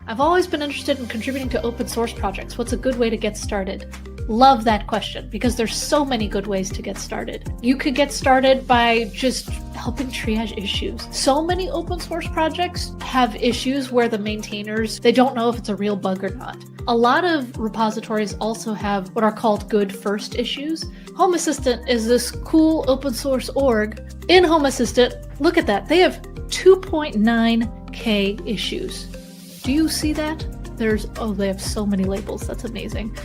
I've always been interested in contributing to open source projects. What's a good way to get started? Love that question because there's so many good ways to get started. You could get started by just helping triage issues. So many open source projects have issues where the maintainers, they don't know if it's a real bug or not. A lot of repositories also have what are called good first issues. Home Assistant is this cool open source org. In Home Assistant, look at that. They have 2.9K issues. Do you see that? They have so many labels. That's amazing.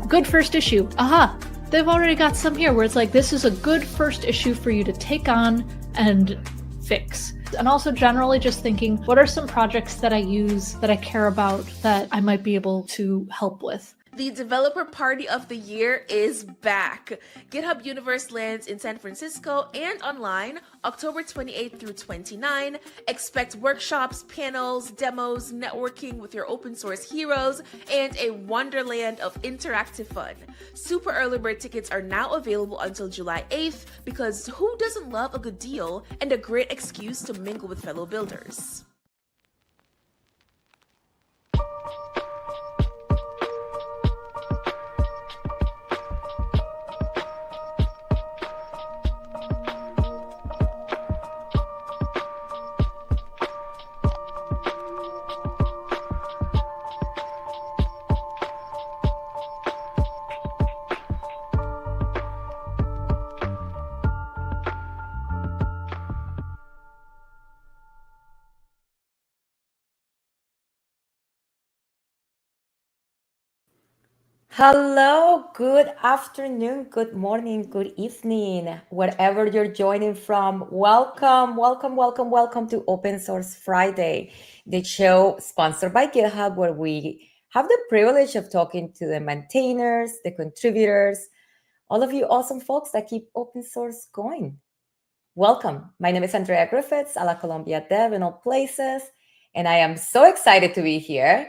Good first issue. Aha! They've already got some here where it's like, this is a good first issue for you to take on and fix. And also generally just thinking, what are some projects that I use, that I care about, that I might be able to help with? The Developer Party of the Year is back. GitHub Universe lands in San Francisco and online October 28 through 29. Expect workshops, panels, demos, networking with your open source heroes, and a wonderland of interactive fun. Super early bird tickets are now available until July 8th because who doesn't love a good deal and a great excuse to mingle with fellow builders? Hello, good afternoon, good morning, good evening, wherever you're joining from. Welcome, welcome, welcome, welcome to Open Source Friday, the show sponsored by GitHub, where we have the privilege of talking to the maintainers, the contributors, all of you awesome folks that keep open source going. Welcome. My name is Andrea Griffiths, a la Colombia dev in all places, and I am so excited to be here.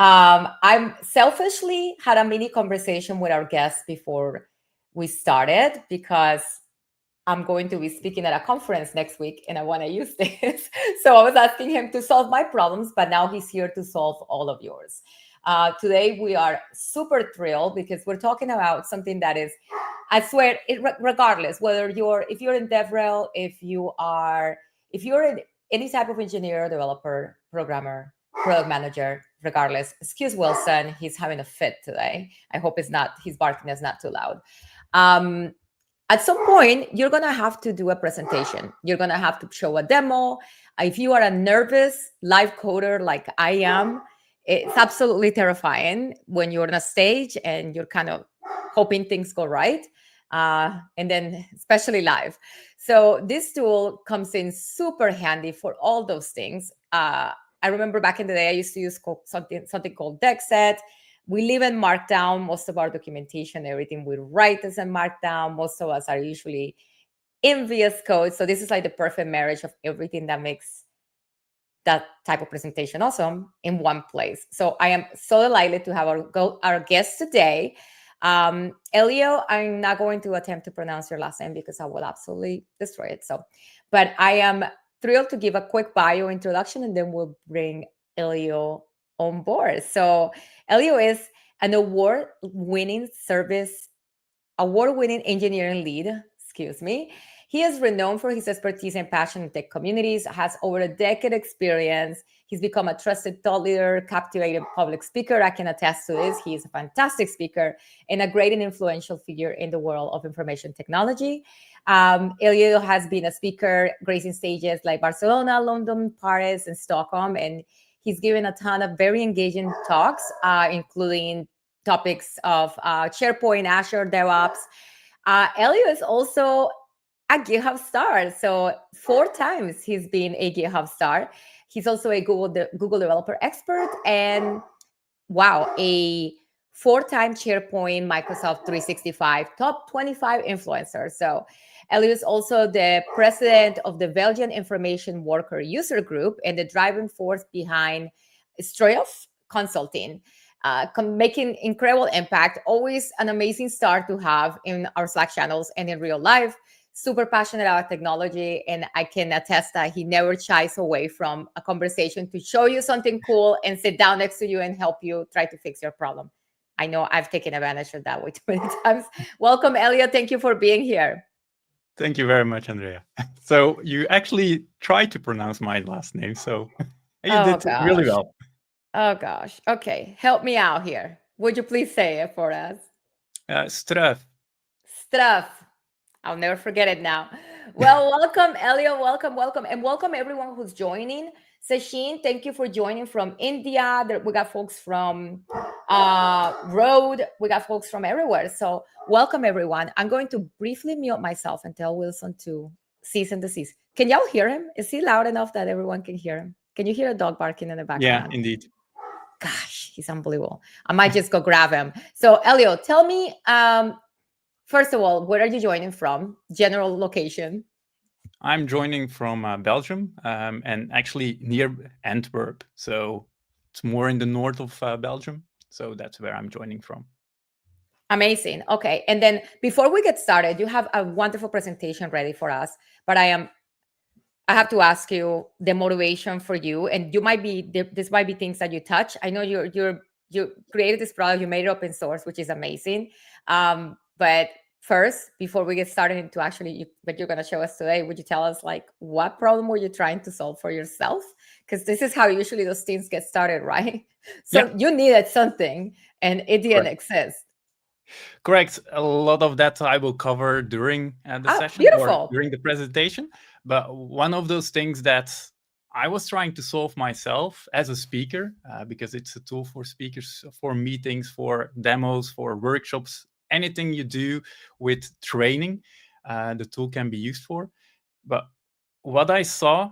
I'm selfishly had a mini conversation with our guest before we started because I'm going to be speaking at a conference next week and I want to use this. So I was asking him to solve my problems, but now he's here to solve all of yours. Today we are super thrilled because we're talking about something that is, I swear, regardless whether if you're in DevRel, if you're in any type of engineer, developer, programmer, product manager, regardless. Excuse Wilson, he's having a fit today. I hope his barking is not too loud. At some point, you're gonna have to do a presentation. You're gonna have to show a demo. If you are a nervous live coder like I am, it's absolutely terrifying when you're on a stage and you're kind of hoping things go right. And then especially live. So this tool comes in super handy for all those things. I remember back in the day, I used to use something called DexSet. We live in Markdown. Most of our documentation, everything we write is in Markdown. Most of us are usually in VS Code. So this is like the perfect marriage of everything that makes that type of presentation awesome in one place. So I am so delighted to have our guest today. Elio, I'm not going to attempt to pronounce your last name because I will absolutely destroy it. But I am thrilled to give a quick bio introduction and then we'll bring Elio on board. So Elio is an award-winning engineering lead, He is renowned for his expertise and passion in tech communities, has over a decade experience. He's become a trusted thought leader, captivated public speaker. I can attest to this. He is a fantastic speaker and a great and influential figure in the world of information technology. Elio has been a speaker, gracing stages like Barcelona, London, Paris, and Stockholm. And he's given a ton of very engaging talks, including topics of SharePoint, Azure, DevOps. Elio is also a GitHub star. So 4 times he's been a GitHub star. He's also a Google developer expert and a 4-time SharePoint Microsoft 365 top 25 influencer. So Elio is also the president of the Belgian Information Worker User Group and the driving force behind Struyf Consulting, making incredible impact. Always an amazing start to have in our Slack channels and in real life. Super passionate about technology, and I can attest that he never shies away from a conversation to show you something cool and sit down next to you and help you try to fix your problem. I know I've taken advantage of that way too many times. Welcome, Elio. Thank you for being here. Thank you very much, Andrea. So you actually tried to pronounce my last name, so you did really well. Oh gosh. Okay, help me out here. Would you please say it for us? Struyf. Struyf. I'll never forget it now. Well, welcome, Elio. Welcome, welcome. And welcome everyone who's joining. Sachin, thank you for joining from India. We got folks from Rhode. We got folks from everywhere. So welcome, everyone. I'm going to briefly mute myself and tell Wilson to cease and desist. Can y'all hear him? Is he loud enough that everyone can hear him? Can you hear a dog barking in the background? Yeah, indeed. Gosh, he's unbelievable. I might just go grab him. So, Elio, tell me, first of all, where are you joining from? General location. I'm joining from Belgium and actually near Antwerp. So it's more in the north of Belgium. So that's where I'm joining from. Amazing. Okay. And then before we get started, you have a wonderful presentation ready for us, but I have to ask you the motivation for you, and you might be, this might be things that you touch. I know you created this product, you made it open source, which is amazing. But first, before we get started into actually what you're going to show us today, would you tell us like what problem were you trying to solve for yourself? Because this is how usually those things get started, right? So you needed something and it didn't exist. Correct. A lot of that I will cover during the session or during the presentation. But one of those things that I was trying to solve myself as a speaker, because it's a tool for speakers, for meetings, for demos, for workshops, anything you do with training, the tool can be used for. But what I saw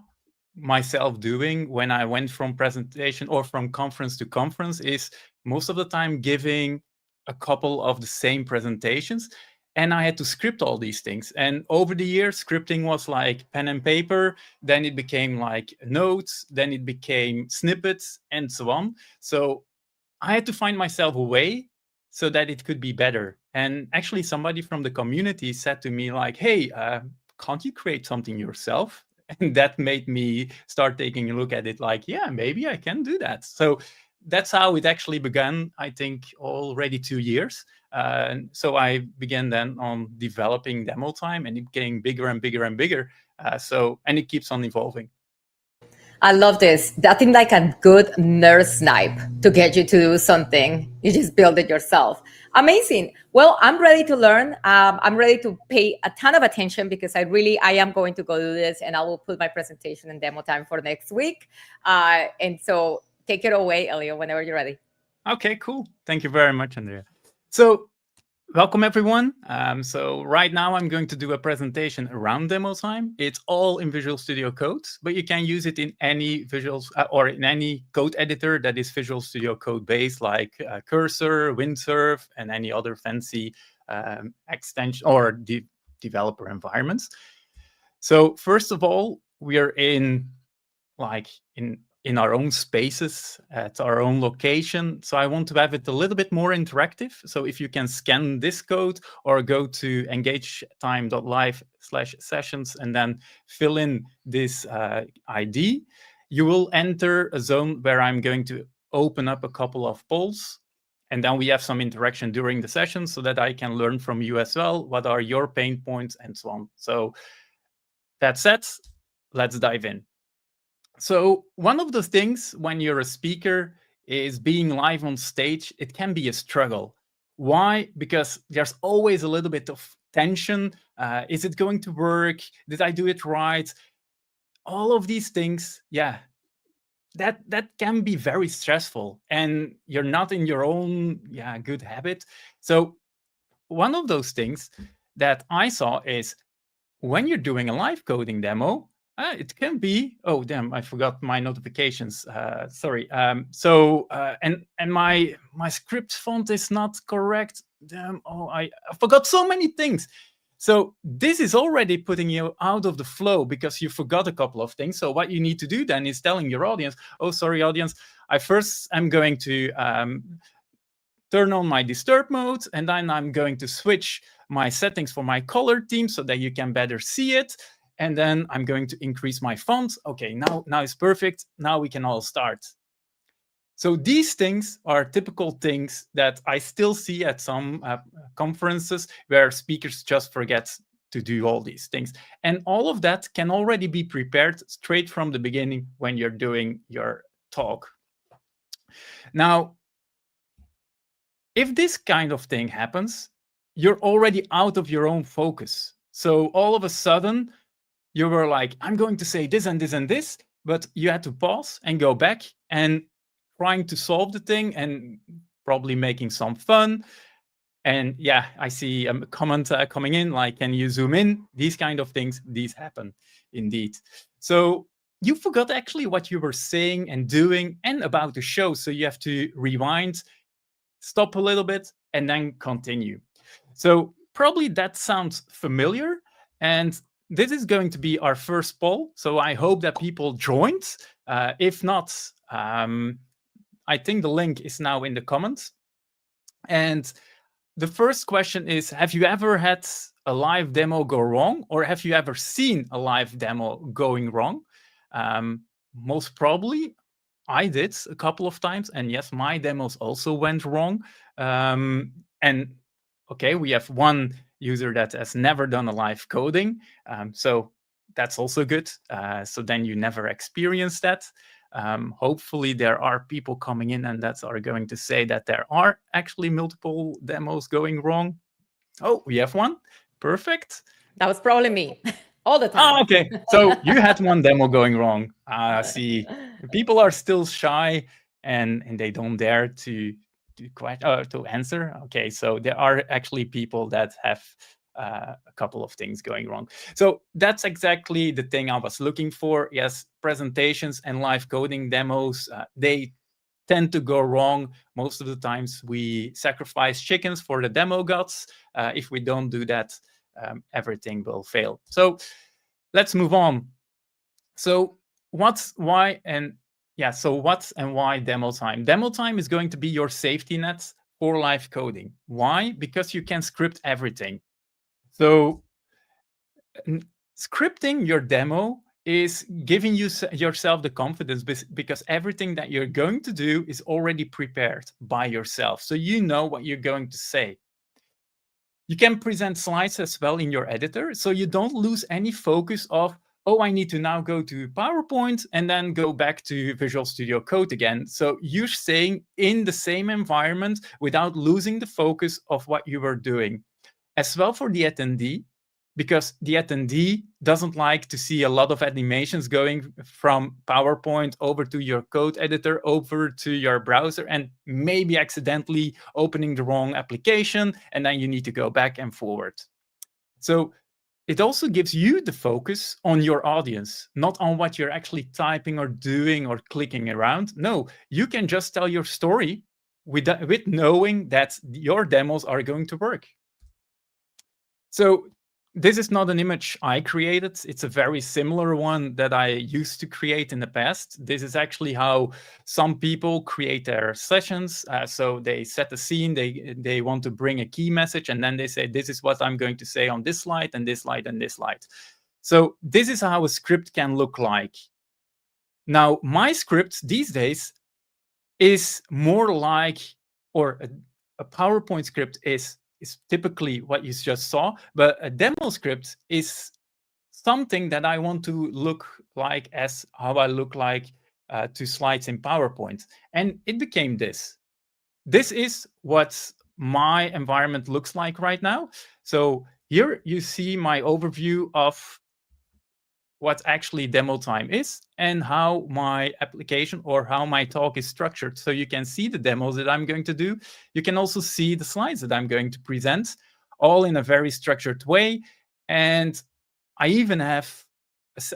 myself doing when I went from presentation or from conference to conference is most of the time giving a couple of the same presentations, and I had to script all these things. And over the years, scripting was like pen and paper, then it became like notes, then it became snippets and so on. So I had to find myself a way so that it could be better. And actually somebody from the community said to me like, hey, can't you create something yourself? And that made me start taking a look at it like, yeah, maybe I can do that. So that's how it actually began, I think, already 2 years. So I began then on developing demo time, and it became bigger and bigger and bigger. And it keeps on evolving. I love this. Nothing like a good nerd snipe to get you to do something. You just build it yourself. Amazing. Well, I'm ready to learn. I'm ready to pay a ton of attention because I am going to go do this, and I will put my presentation and demo time for next week. And so take it away, Elio, whenever you're ready. Okay, cool. Thank you very much, Andrea. So welcome, everyone. So right now I'm going to do a presentation around demo time. It's all in Visual Studio Code, but you can use it in any visuals or in any code editor that is Visual Studio Code based, like Cursor, Windsurf, and any other fancy extension or developer environments. So first of all, we are in our own spaces at our own location. So I want to have it a little bit more interactive. So if you can scan this code or go to engagetime.live/sessions and then fill in this ID, you will enter a zone where I'm going to open up a couple of polls. And then we have some interaction during the session so that I can learn from you as well. What are your pain points and so on. So that said, let's dive in. So one of the things when you're a speaker is being live on stage, it can be a struggle. Why? Because there's always a little bit of tension. Is it going to work? Did I do it right? All of these things, yeah, that can be very stressful, and you're not in your own good habit. So one of those things that I saw is when you're doing a live coding demo, it can be, oh damn, I forgot my notifications. Sorry. And my script font is not correct. Damn. Oh, I forgot so many things. So this is already putting you out of the flow because you forgot a couple of things. So what you need to do then is telling your audience, oh, sorry, audience, I first am going to turn on my disturb mode, and then I'm going to switch my settings for my color theme so that you can better see it. And then I'm going to increase my font. Okay, now it's perfect. Now we can all start. So these things are typical things that I still see at some conferences where speakers just forget to do all these things. And all of that can already be prepared straight from the beginning when you're doing your talk. Now, if this kind of thing happens, you're already out of your own focus. So all of a sudden, you were like, I'm going to say this and this and this, but you had to pause and go back and trying to solve the thing and probably making some fun. And yeah, I see a comment coming in, like, can you zoom in? These kind of things, these happen indeed. So you forgot actually what you were saying and doing and about the show. So you have to rewind, stop a little bit, and then continue. So probably that sounds familiar. And this is going to be our first poll. So I hope that people joined. If not, I think the link is now in the comments. And the first question is, have you ever had a live demo go wrong? Or have you ever seen a live demo going wrong? Most probably, I did a couple of times. And yes, my demos also went wrong. And okay, we have one user that has never done a live coding. So that's also good. So then you never experience that. Hopefully there are people coming in and that are going to say that there are actually multiple demos going wrong. Oh, we have one. Perfect. That was probably me all the time. Oh, okay. So you had one demo going wrong. See, people are still shy and they don't dare to answer. Okay, so there are actually people that have a couple of things going wrong. So that's exactly the thing I was looking for. Yes, presentations and live coding demos, they tend to go wrong. Most of the times we sacrifice chickens for the demo gods. If we don't do that, everything will fail. So let's move on. So what's why and why demo time? Demo time is going to be your safety net for live coding. Why? Because you can script everything. So scripting your demo is giving yourself the confidence because everything that you're going to do is already prepared by yourself. So you know what you're going to say. You can present slides as well in your editor, so you don't lose any focus of, oh, I need to now go to PowerPoint and then go back to Visual Studio Code again. So you're staying in the same environment without losing the focus of what you were doing. As well for the attendee, because the attendee doesn't like to see a lot of animations going from PowerPoint over to your code editor, over to your browser, and maybe accidentally opening the wrong application, and then you need to go back and forward. So it also gives you the focus on your audience, not on what you're actually typing or doing or clicking around. No, you can just tell your story with knowing that your demos are going to work. So this is not an image I created. It's a very similar one that I used to create in the past. This is actually how some people create their sessions. So they set a scene, they want to bring a key message, and then they say, this is what I'm going to say on this slide and this slide and this slide. So this is how a script can look like. Now, my script these days is more like, or a PowerPoint script is typically what you just saw, but a demo script is something that I want to look like as how I look like to slides in PowerPoint. And it became this. This is what my environment looks like right now. So here you see my overview of what actually demo time is and how my application or how my talk is structured. So you can see the demos that I'm going to do. You can also see the slides that I'm going to present, all in a very structured way. And I even have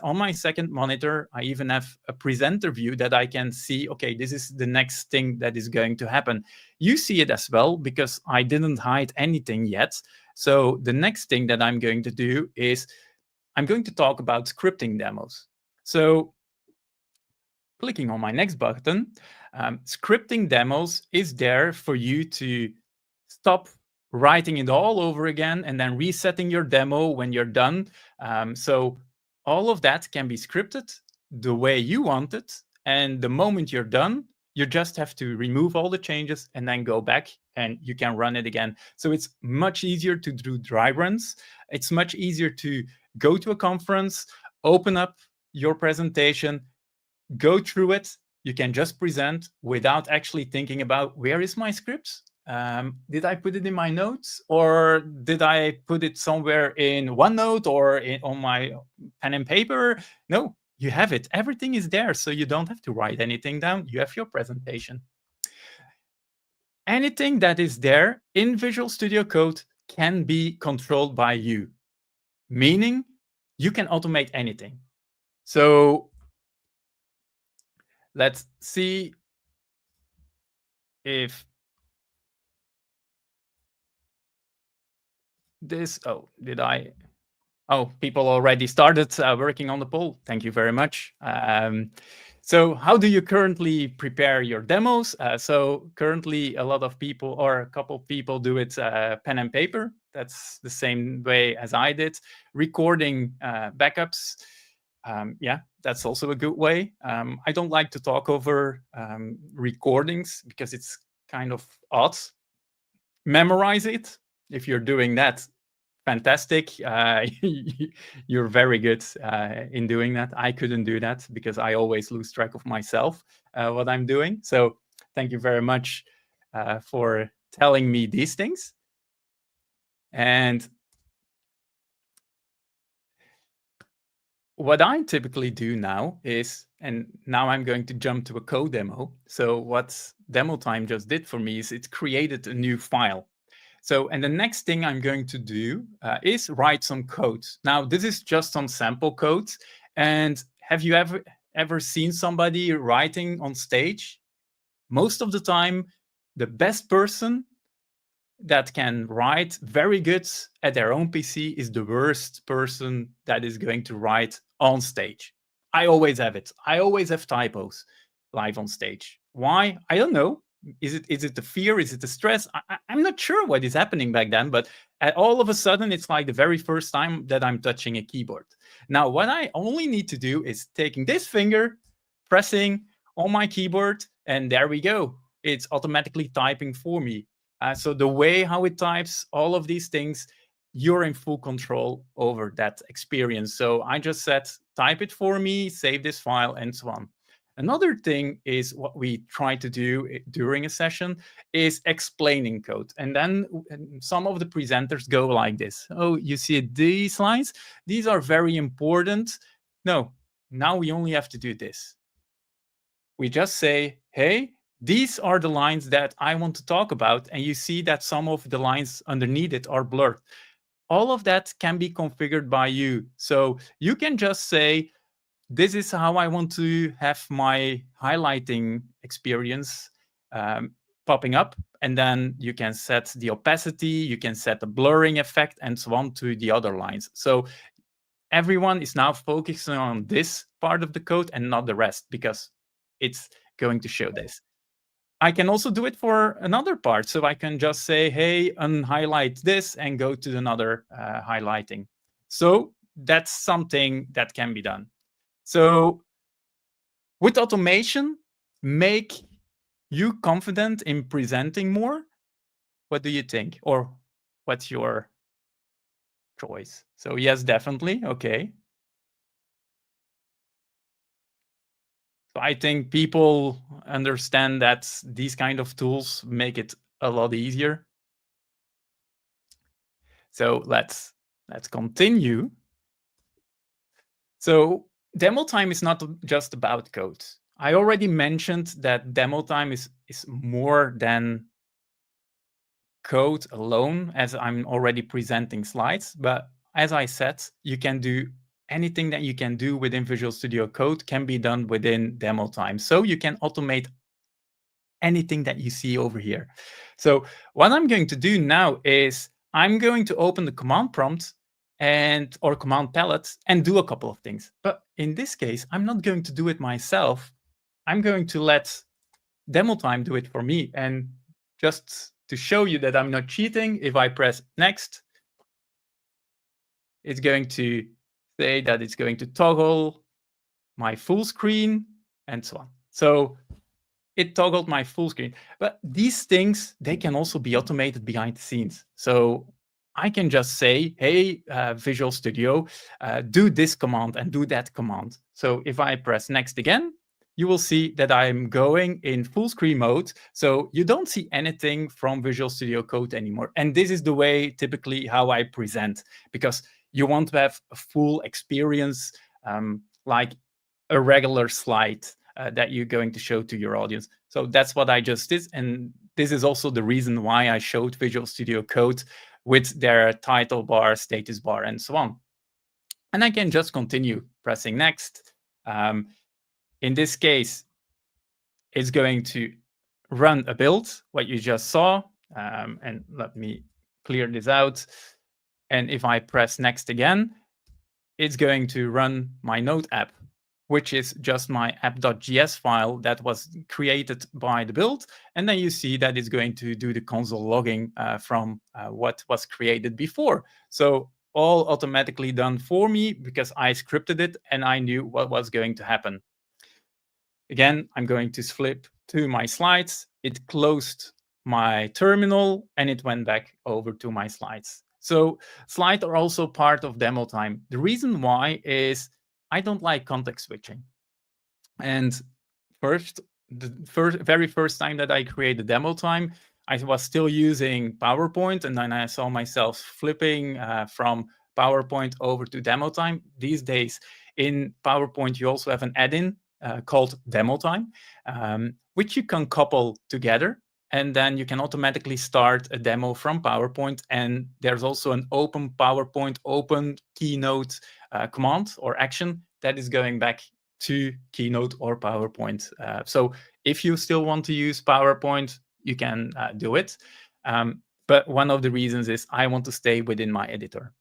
on my second monitor, I even have a presenter view that I can see, okay, this is the next thing that is going to happen. You see it as well, because I didn't hide anything yet. So the next thing that I'm going to do is I'm going to talk about scripting demos. So clicking on my next button, scripting demos is there for you to stop writing it all over again and then resetting your demo when you're done. So all of that can be scripted the way you want it. And the moment you're done, you just have to remove all the changes and then go back and you can run it again. So it's much easier to do dry runs. It's much easier to go to a conference, open up your presentation, go through it. You can just present without actually thinking about, where is my script? Did I put it in my notes, or did I put it somewhere in OneNote or on my pen and paper? No, you have it. Everything is there, so you don't have to write anything down. You have your presentation. Anything that is there in Visual Studio Code can be controlled by you, meaning you can automate anything. So let's see if this, people already started working on the poll. Thank you very much. So how do you currently prepare your demos? So currently a lot of people, or a couple of people, do it pen and paper. That's the same way as I did. Recording backups. Yeah, that's also a good way. I don't like to talk over recordings because it's kind of odd. Memorize it. If you're doing that, fantastic. You're very good in doing that. I couldn't do that because I always lose track of myself, what I'm doing. So thank you very much for telling me these things. And what I typically do now is, and now I'm going to jump to a code demo. So what Demo Time just did for me is it created a new file. So, and the next thing I'm going to do is write some code. Now, this is just some sample code. And have you ever seen somebody writing on stage? Most of the time, the best person that can write very good at their own PC is the worst person that is going to write on stage. I always have it. I always have typos live on stage. Why? I don't know. Is it the fear? Is it the stress? I'm not sure what is happening back then, but all of a sudden, it's like the very first time that I'm touching a keyboard. Now, what I only need to do is taking this finger, pressing on my keyboard, and there we go. It's automatically typing for me. So the way how it types, all of these things, you're in full control over that experience. So I just said, type it for me, save this file, and so on. Another thing is what we try to do during a session is explaining code. And then some of the presenters go like this. Oh, you see these lines? These are very important. No, now we only have to do this. We just say, hey, these are the lines that I want to talk about. And you see that some of the lines underneath it are blurred. All of that can be configured by you. So you can just say, this is how I want to have my highlighting experience popping up. And then you can set the opacity, you can set the blurring effect, and so on to the other lines. So everyone is now focusing on this part of the code and not the rest, because it's going to show this. I can also do it for another part. So I can just say, hey, unhighlight this and go to another highlighting. So that's something that can be done. So with automation, make you confident in presenting more. What do you think? Or what's your choice? So yes, definitely. Okay. So I think people understand that these kind of tools make it a lot easier. So let's continue. So demo time is not just about code. I already mentioned that demo time is more than code alone, as I'm already presenting slides. But as I said, you can do anything that you can do within Visual Studio Code can be done within demo time. So you can automate anything that you see over here. So what I'm going to do now is I'm going to open the command prompt or command palette and do a couple of things. But in this case, I'm not going to do it myself. I'm going to let demo time do it for me. And just to show you that I'm not cheating, if I press next, it's going to say that it's going to toggle my full screen and so on. So it toggled my full screen. But these things, they can also be automated behind the scenes. So I can just say, hey, Visual Studio, do this command and do that command. So if I press next again, you will see that I'm going in full screen mode. So you don't see anything from Visual Studio Code anymore. And this is the way typically how I present, because you want to have a full experience, like a regular slide that you're going to show to your audience. So that's what I just did. And this is also the reason why I showed Visual Studio Code with their title bar, status bar, and so on. And I can just continue pressing next. In this case, it's going to run a build, what you just saw. And let me clear this out. And if I press next again, it's going to run my Node app, which is just my app.js file that was created by the build. And then you see that it's going to do the console logging from what was created before. So all automatically done for me because I scripted it and I knew what was going to happen. Again, I'm going to flip to my slides. It closed my terminal and it went back over to my slides. So slides are also part of demo time. The reason why is I don't like context switching. And the very first time that I created demo time, I was still using PowerPoint, and then I saw myself flipping from PowerPoint over to demo time. These days in PowerPoint, you also have an add-in called demo time, which you can couple together. And then you can automatically start a demo from PowerPoint. And there's also an open PowerPoint, open Keynote command or action that is going back to Keynote or PowerPoint. So if you still want to use PowerPoint, you can do it. But one of the reasons is I want to stay within my editor.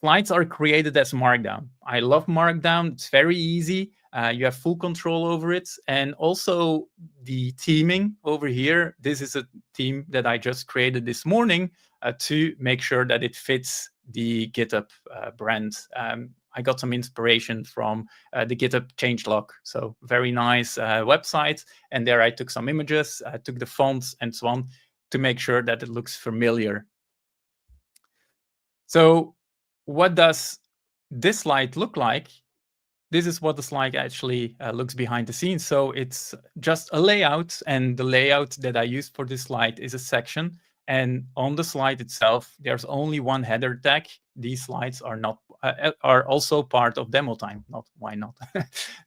Slides are created as Markdown. I love Markdown. It's very easy. You have full control over it. And also the theming over here. This is a theme that I just created this morning to make sure that it fits the GitHub brand. I got some inspiration from the GitHub changelog. So very nice website. And there I took some images, I took the fonts and so on to make sure that it looks familiar. So what does this slide look like? This is what the slide actually looks behind the scenes. So it's just a layout, and the layout that I used for this slide is a section. And on the slide itself, there's only one header tag. These slides are not are also part of demo time. Not why not?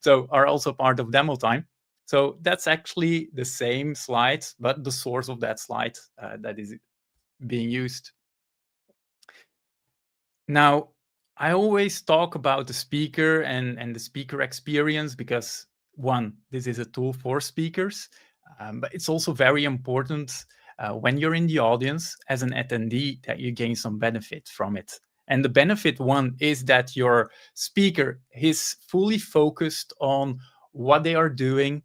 So are also part of demo time. So that's actually the same slide, but the source of that slide that is being used. Now, I always talk about the speaker and the speaker experience because, one, this is a tool for speakers, but it's also very important when you're in the audience as an attendee that you gain some benefit from it. And the benefit one is that your speaker is fully focused on what they are doing,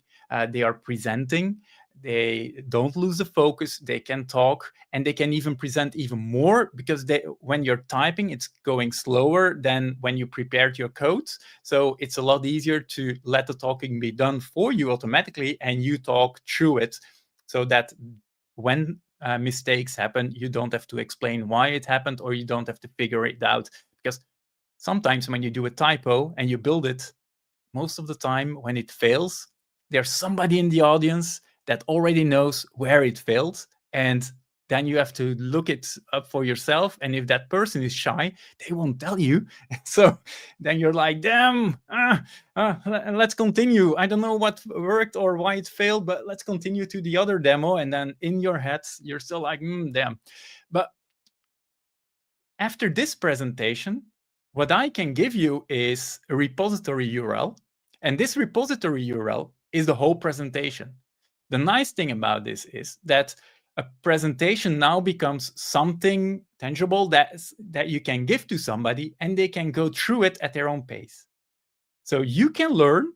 they are presenting. They don't lose the focus, they can talk, and they can even present even more because when you're typing, it's going slower than when you prepared your code. So it's a lot easier to let the talking be done for you automatically and you talk through it so that when mistakes happen, you don't have to explain why it happened or you don't have to figure it out. Because sometimes when you do a typo and you build it, most of the time when it fails, there's somebody in the audience that already knows where it failed, and then you have to look it up for yourself. And if that person is shy, they won't tell you. So then you're like, damn, let's continue. I don't know what worked or why it failed, but let's continue to the other demo. And then in your head, you're still like, damn. But after this presentation, what I can give you is a repository URL. And this repository URL is the whole presentation. The nice thing about this is that a presentation now becomes something tangible that you can give to somebody and they can go through it at their own pace. So you can learn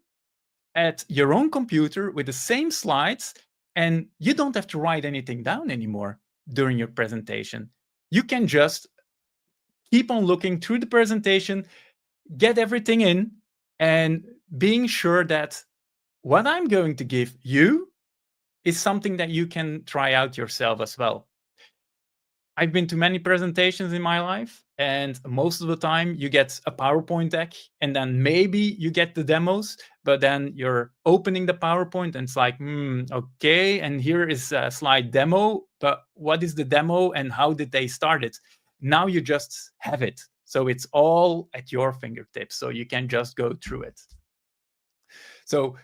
at your own computer with the same slides, and you don't have to write anything down anymore during your presentation. You can just keep on looking through the presentation, get everything in, and being sure that what I'm going to give you is something that you can try out yourself as well. I've been to many presentations in my life, and most of the time you get a PowerPoint deck, and then maybe you get the demos, but then you're opening the PowerPoint and it's like, okay, and here is a slide demo, but what is the demo and how did they start it? Now you just have it. So it's all at your fingertips, so you can just go through it. So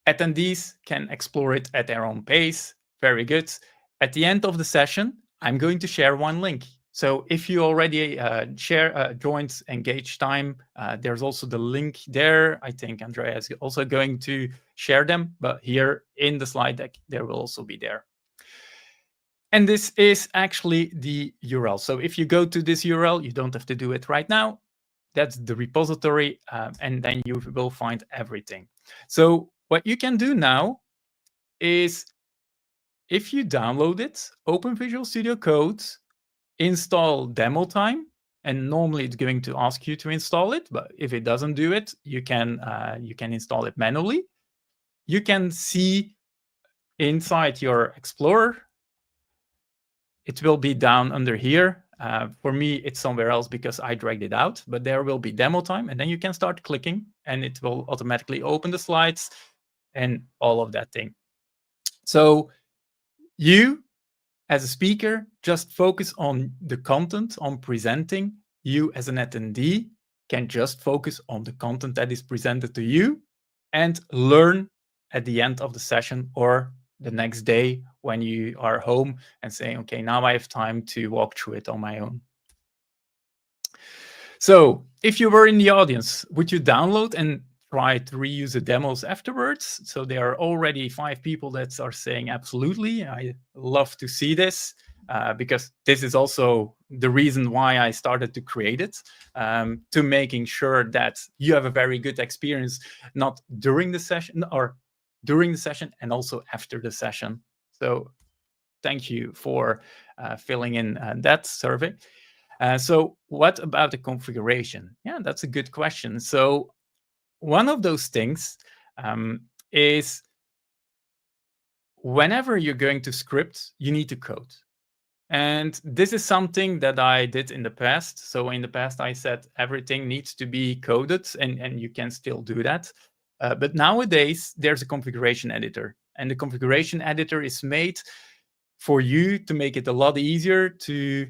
attendees can explore it at their own pace. Very good. At the end of the session, I'm going to share one link. So if you already joined Engage Time, there's also the link there. I think Andrea is also going to share them, but here in the slide deck, there will also be there. And this is actually the URL. So if you go to this URL, you don't have to do it right now. That's the repository, and then you will find everything. So what you can do now is, if you download it, open Visual Studio Code, install demo time, and normally it's going to ask you to install it, but if it doesn't do it, you can install it manually. You can see inside your Explorer. It will be down under here. For me, it's somewhere else because I dragged it out, but there will be demo time, and then you can start clicking, and it will automatically open the slides and all of that thing. So you, as a speaker, just focus on the content, on presenting. You, as an attendee, can just focus on the content that is presented to you and learn at the end of the session or the next day when you are home and saying, okay, now I have time to walk through it on my own. So if you were in the audience, would you download and try to reuse the demos afterwards? So there are already 5 people that are saying absolutely. I love to see this because this is also the reason why I started to create it, to making sure that you have a very good experience, not during the session or during the session and also after the session. So thank you for filling in that survey. So what about the configuration? Yeah, that's a good question. So one of those things is whenever you're going to script, you need to code. And this is something that I did in the past. So in the past, I said everything needs to be coded, and you can still do that. But nowadays, there's a configuration editor. And the configuration editor is made for you to make it a lot easier to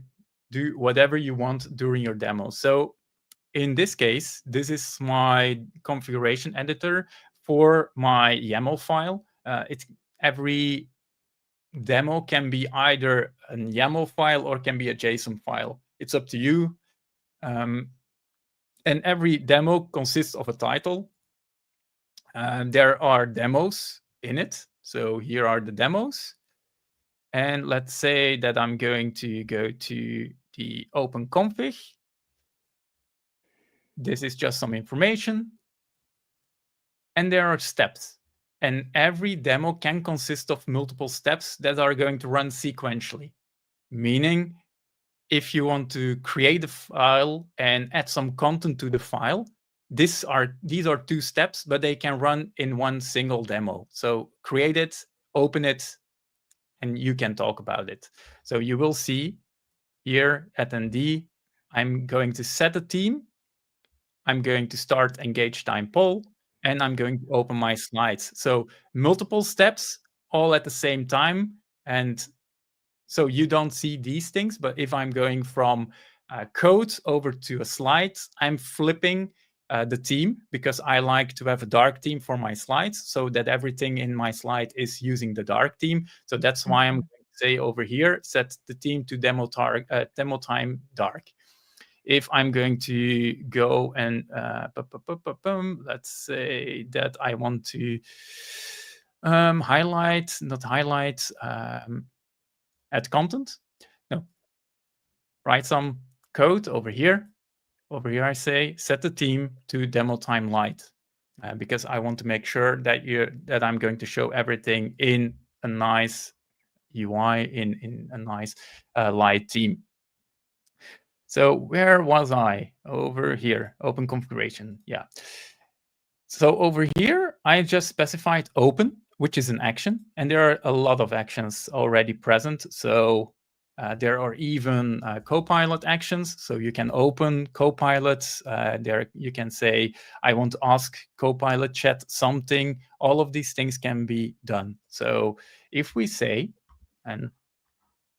do whatever you want during your demo. So in this case, this is my configuration editor for my YAML file. Every demo can be either a YAML file or can be a JSON file. It's up to you. And every demo consists of a title. There are demos in it. So here are the demos. And let's say that I'm going to go to the open config. This is just some information. And there are steps. And every demo can consist of multiple steps that are going to run sequentially. Meaning, if you want to create a file and add some content to the file, these are 2 steps, but they can run in one single demo. So create it, open it, and you can talk about it. So you will see here at ND, I'm going to set a theme. I'm going to start Engage Time poll, and I'm going to open my slides. So multiple steps all at the same time. And so you don't see these things, but if I'm going from code over to a slide, I'm flipping the theme because I like to have a dark theme for my slides so that everything in my slide is using the dark theme. So that's why I'm going to say over here, set the theme to demo time dark. if I'm going to go and let's say that I want to add content. No, write some code over here. Over here, I say set the theme to demo time light, because I want to make sure that I'm going to show everything in a nice UI, in a nice light theme. So where was I? Over here, open configuration. Yeah. So over here, I just specified open, which is an action, and there are a lot of actions already present. So there are even Copilot actions. So you can open Copilot. There you can say, I want to ask Copilot chat something. All of these things can be done. So if we say, and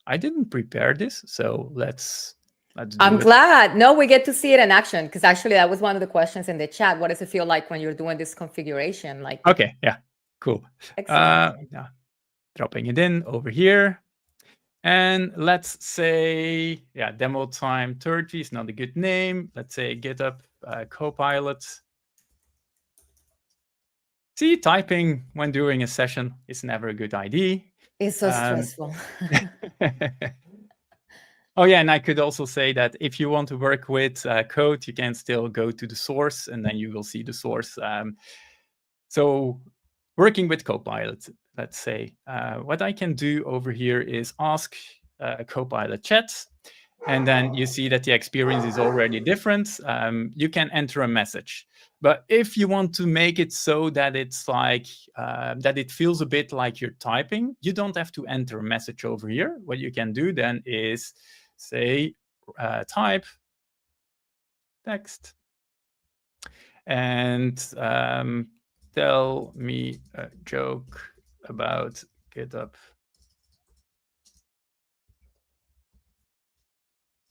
I didn't prepare this, so let's I'm glad. No, we get to see it in action, because actually that was one of the questions in the chat. What does it feel like when you're doing this configuration? Like, okay, yeah, cool. Excellent. Yeah, dropping it in over here. And let's say, yeah, demo time 30 is not a good name. Let's say GitHub Copilot. See, typing when doing a session is never a good idea. It's so stressful. Oh yeah, and I could also say that if you want to work with code, you can still go to the source, and then you will see the source. So working with Copilot, let's say, what I can do over here is ask Copilot chat, and then you see that the experience is already different. You can enter a message. But if you want to make it so that it's like, that it feels a bit like you're typing, you don't have to enter a message over here. What you can do then is say, type text and tell me a joke about GitHub.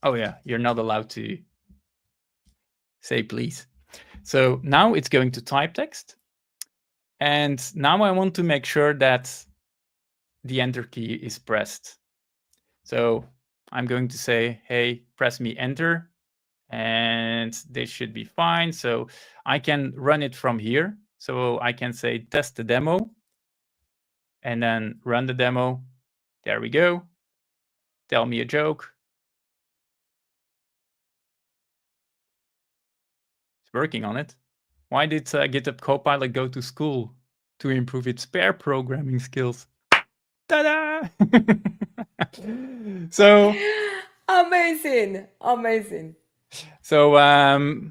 Oh yeah, you're not allowed to say please. So now it's going to type text. And now I want to make sure that the enter key is pressed. So I'm going to say, hey, press me enter. And this should be fine. So I can run it from here. So I can say test the demo and then run the demo. There we go. Tell me a joke. It's working on it. Why did GitHub Copilot go to school? To improve its pair programming skills. Ta-da! So amazing. So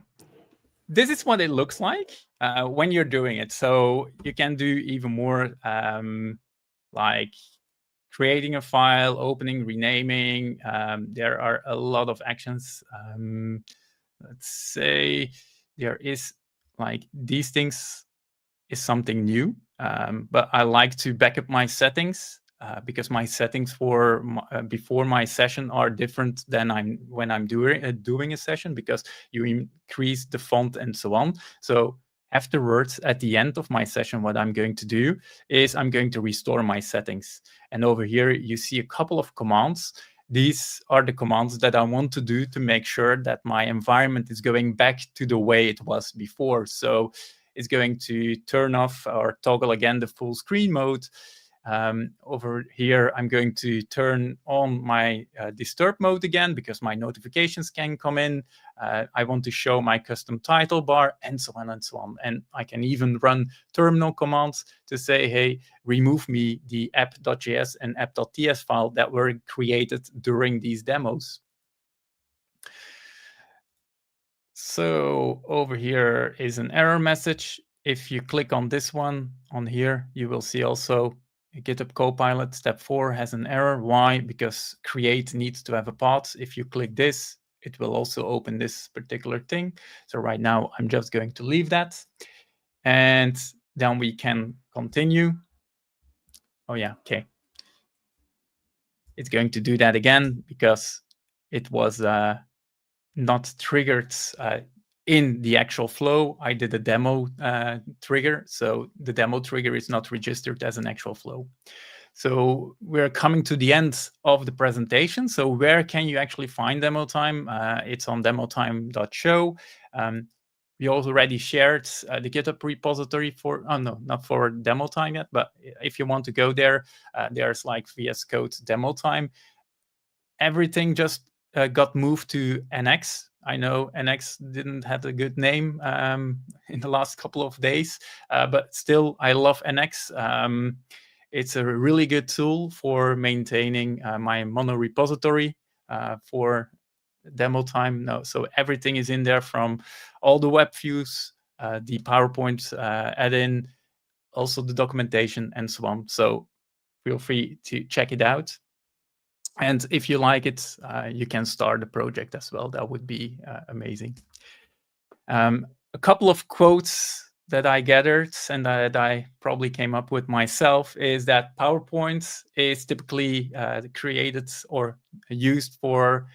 this is what it looks like when you're doing it. So you can do even more, like creating a file, opening, renaming. There are a lot of actions. Let's say there is like these things is something new, but I like to back up my settings because my settings for before my session are different than when I'm doing a session, because you increase the font and so on. So afterwards, at the end of my session, what I'm going to do is I'm going to restore my settings. And over here, you see a couple of commands. These are the commands that I want to do to make sure that my environment is going back to the way it was before. So it's going to turn off or toggle again the full screen mode. Over here, I'm going to turn on my disturb mode again, because my notifications can come in. I want to show my custom title bar, and so on and so on. And I can even run terminal commands to say, hey, remove me the app.js and app.ts file that were created during these demos. So over here is an error message. If you click on this one on here, you will see also GitHub Copilot step 4 has an error. Why? Because create needs to have a path. If you click this, it will also open this particular thing. So right now, I'm just going to leave that. And then we can continue. Oh yeah, okay. It's going to do that again because it was not triggered in the actual flow. I did a demo trigger, so the demo trigger is not registered as an actual flow. So we're coming to the end of the presentation. So where can you actually find Demo Time? It's on demotime.show. We already shared the GitHub repository for, oh no, not for Demo Time yet, but if you want to go there, there's like VS Code Demo Time. Everything just got moved to NX. I know NX didn't have a good name in the last couple of days, but still, I love NX. It's a really good tool for maintaining my mono repository for demo time. No, so everything is in there, from all the web views, the PowerPoint add-in, also the documentation and so on. So feel free to check it out. And if you like it, you can start a project as well. That would be amazing. A couple of quotes that I gathered and that I probably came up with myself is that PowerPoint is typically created or used for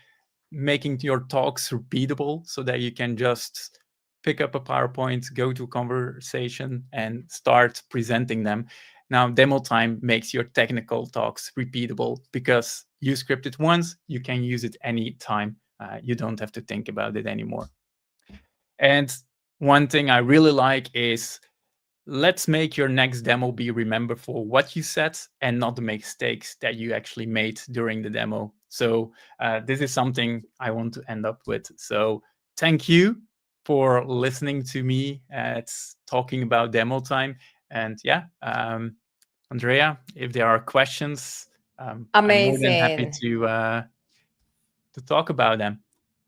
making your talks repeatable, so that you can just pick up a PowerPoint, go to a conversation, and start presenting them. Now, Demo Time makes your technical talks repeatable because you script it once, you can use it anytime. You don't have to think about it anymore. And one thing I really like is, let's make your next demo be remembered for what you said and not the mistakes that you actually made during the demo. So this is something I want to end up with. So thank you for listening to me at talking about Demo Time. And yeah, Andrea, if there are questions, I'm more than happy to talk about them.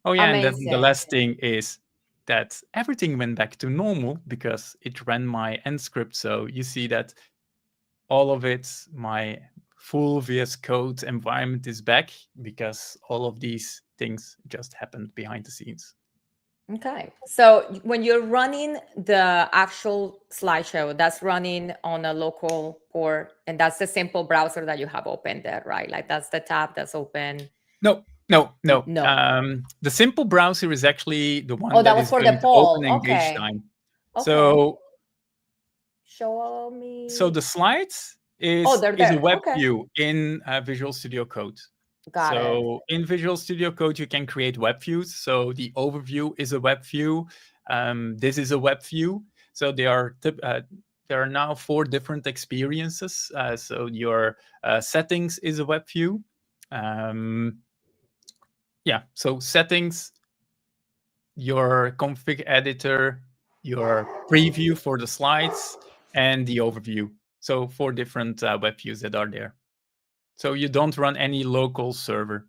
Oh yeah, and then the last thing is that everything went back to normal because it ran my end script. So you see that all of it, my full VS Code environment is back because all of these things just happened behind the scenes. Okay. So when you're running the actual slideshow, that's running on a local port, and that's the simple browser that you have open there, right? Like that's the tab that's open. No. The simple browser is actually the one that was is for going the to poll. open Engage Time. Okay. So show me. So the slides is a web view in Visual Studio Code. Got it. In Visual Studio Code, you can create web views. So the overview is a web view. This is a web view. So there are now 4 different experiences. So your settings is a web view. So settings, your config editor, your preview for the slides, and the overview. So 4 different web views that are there. So you don't run any local server.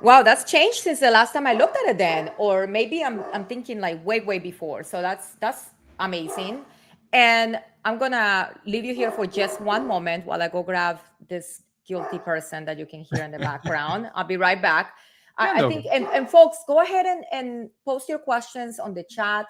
Wow, that's changed since the last time I looked at it then. Or maybe I'm thinking like way before. So that's amazing. And I'm gonna leave you here for just one moment while I go grab this guilty person that you can hear in the background. I'll be right back. I think, and folks, go ahead and post your questions on the chat.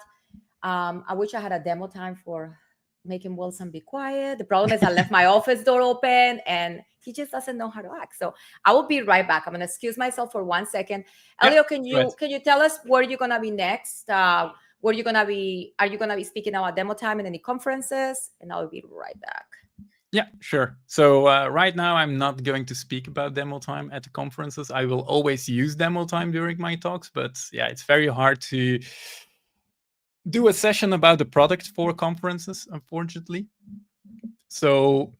I wish I had a demo time for making Wilson be quiet. The problem is I left my office door open and he just doesn't know how to act. So I will be right back. I'm going to excuse myself for 1 second. Elio, can you tell us where you're going to be next? Are you going to be speaking now at Demo Time in any conferences? And I'll be right back. Yeah, sure. So right now, I'm not going to speak about Demo Time at the conferences. I will always use Demo Time during my talks, but yeah, it's very hard to do a session about the product for conferences, unfortunately. So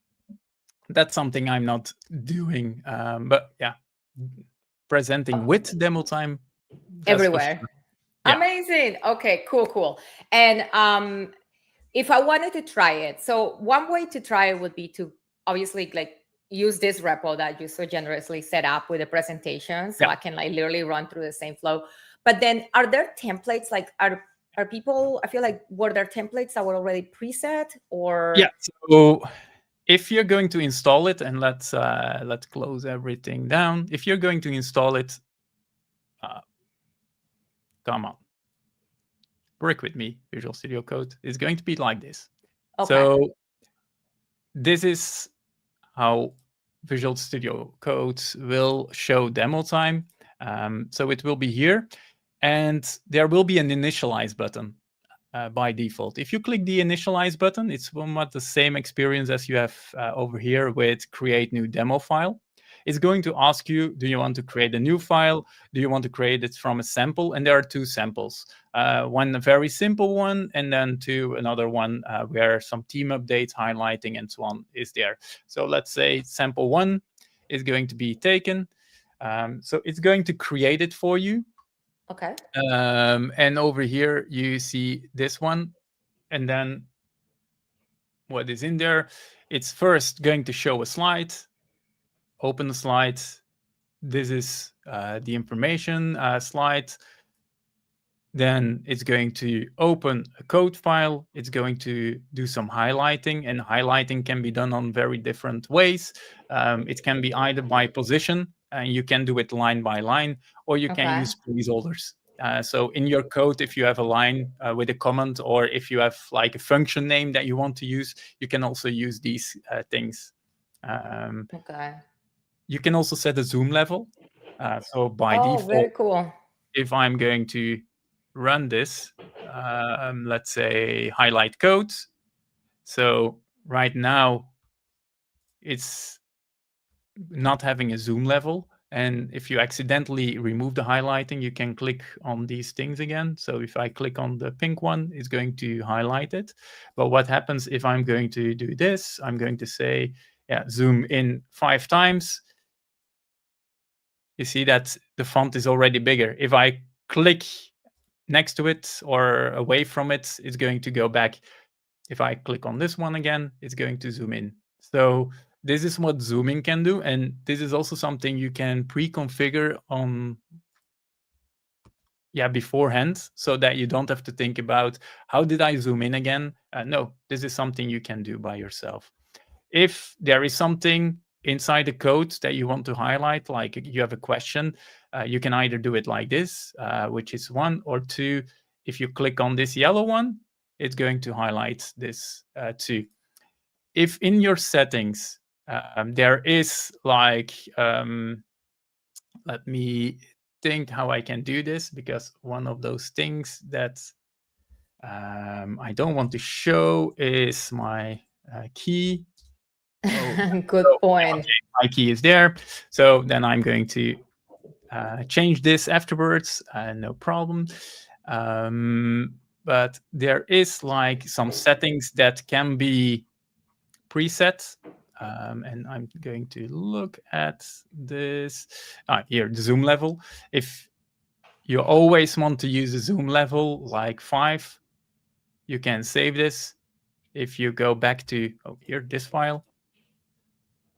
that's something I'm not doing. But yeah, presenting with Demo Time everywhere. Sure. Yeah. Amazing. Okay, cool. And if I wanted to try it, so one way to try it would be to obviously like use this repo that you so generously set up with a presentation, so I can like literally run through the same flow. But then, are there templates? Like, are people? I feel like, were there templates that were already preset, or So if you're going to install it, and let's close everything down. If you're going to install it, come on. Work with me. Visual Studio Code is going to be like this. Okay. So this is how Visual Studio Code will show Demo Time. So it will be here, and there will be an initialize button. by default. If you click the initialize button, it's somewhat the same experience as you have over here with create new demo file. It's going to ask you, do you want to create a new file? Do you want to create it from a sample? And there are two samples, one a very simple one, and then another one where some team updates, highlighting, and so on is there. So let's say sample 1 is going to be taken. So it's going to create it for you. Okay. And over here, you see this one. And then what is in there? It's first going to show a slide. Open the slide. This is the information slide. Then it's going to open a code file. It's going to do some highlighting, and highlighting can be done on very different ways. It can be either by position, and you can do it line by line, or you can use placeholders. So in your code, if you have a line with a comment, or if you have like a function name that you want to use, you can also use these things. You can also set a zoom level. So by default, very cool. If I'm going to run this, let's say highlight code. So right now it's not having a zoom level. And if you accidentally remove the highlighting, you can click on these things again. So if I click on the pink one, it's going to highlight it. But what happens if I'm going to do this? I'm going to say, zoom in 5 times. You see that the font is already bigger. If I click next to it or away from it, it's going to go back. If I click on this one again, it's going to zoom in. So this is what zooming can do. And this is also something you can pre-configure on beforehand, so that you don't have to think about, how did I zoom in again? No, this is something you can do by yourself. If there is something inside the code that you want to highlight, like you have a question, you can either do it like this, which is 1, or 2. If you click on this yellow one, it's going to highlight this 2. If in your settings there is like, let me think how I can do this, because one of those things that I don't want to show is my key. Good point. Okay, my key is there. So then I'm going to change this afterwards. No problem. But there is like some settings that can be preset. And I'm going to look at this. Here, the zoom level. If you always want to use a zoom level like 5, you can save this. If you go back to here, this file,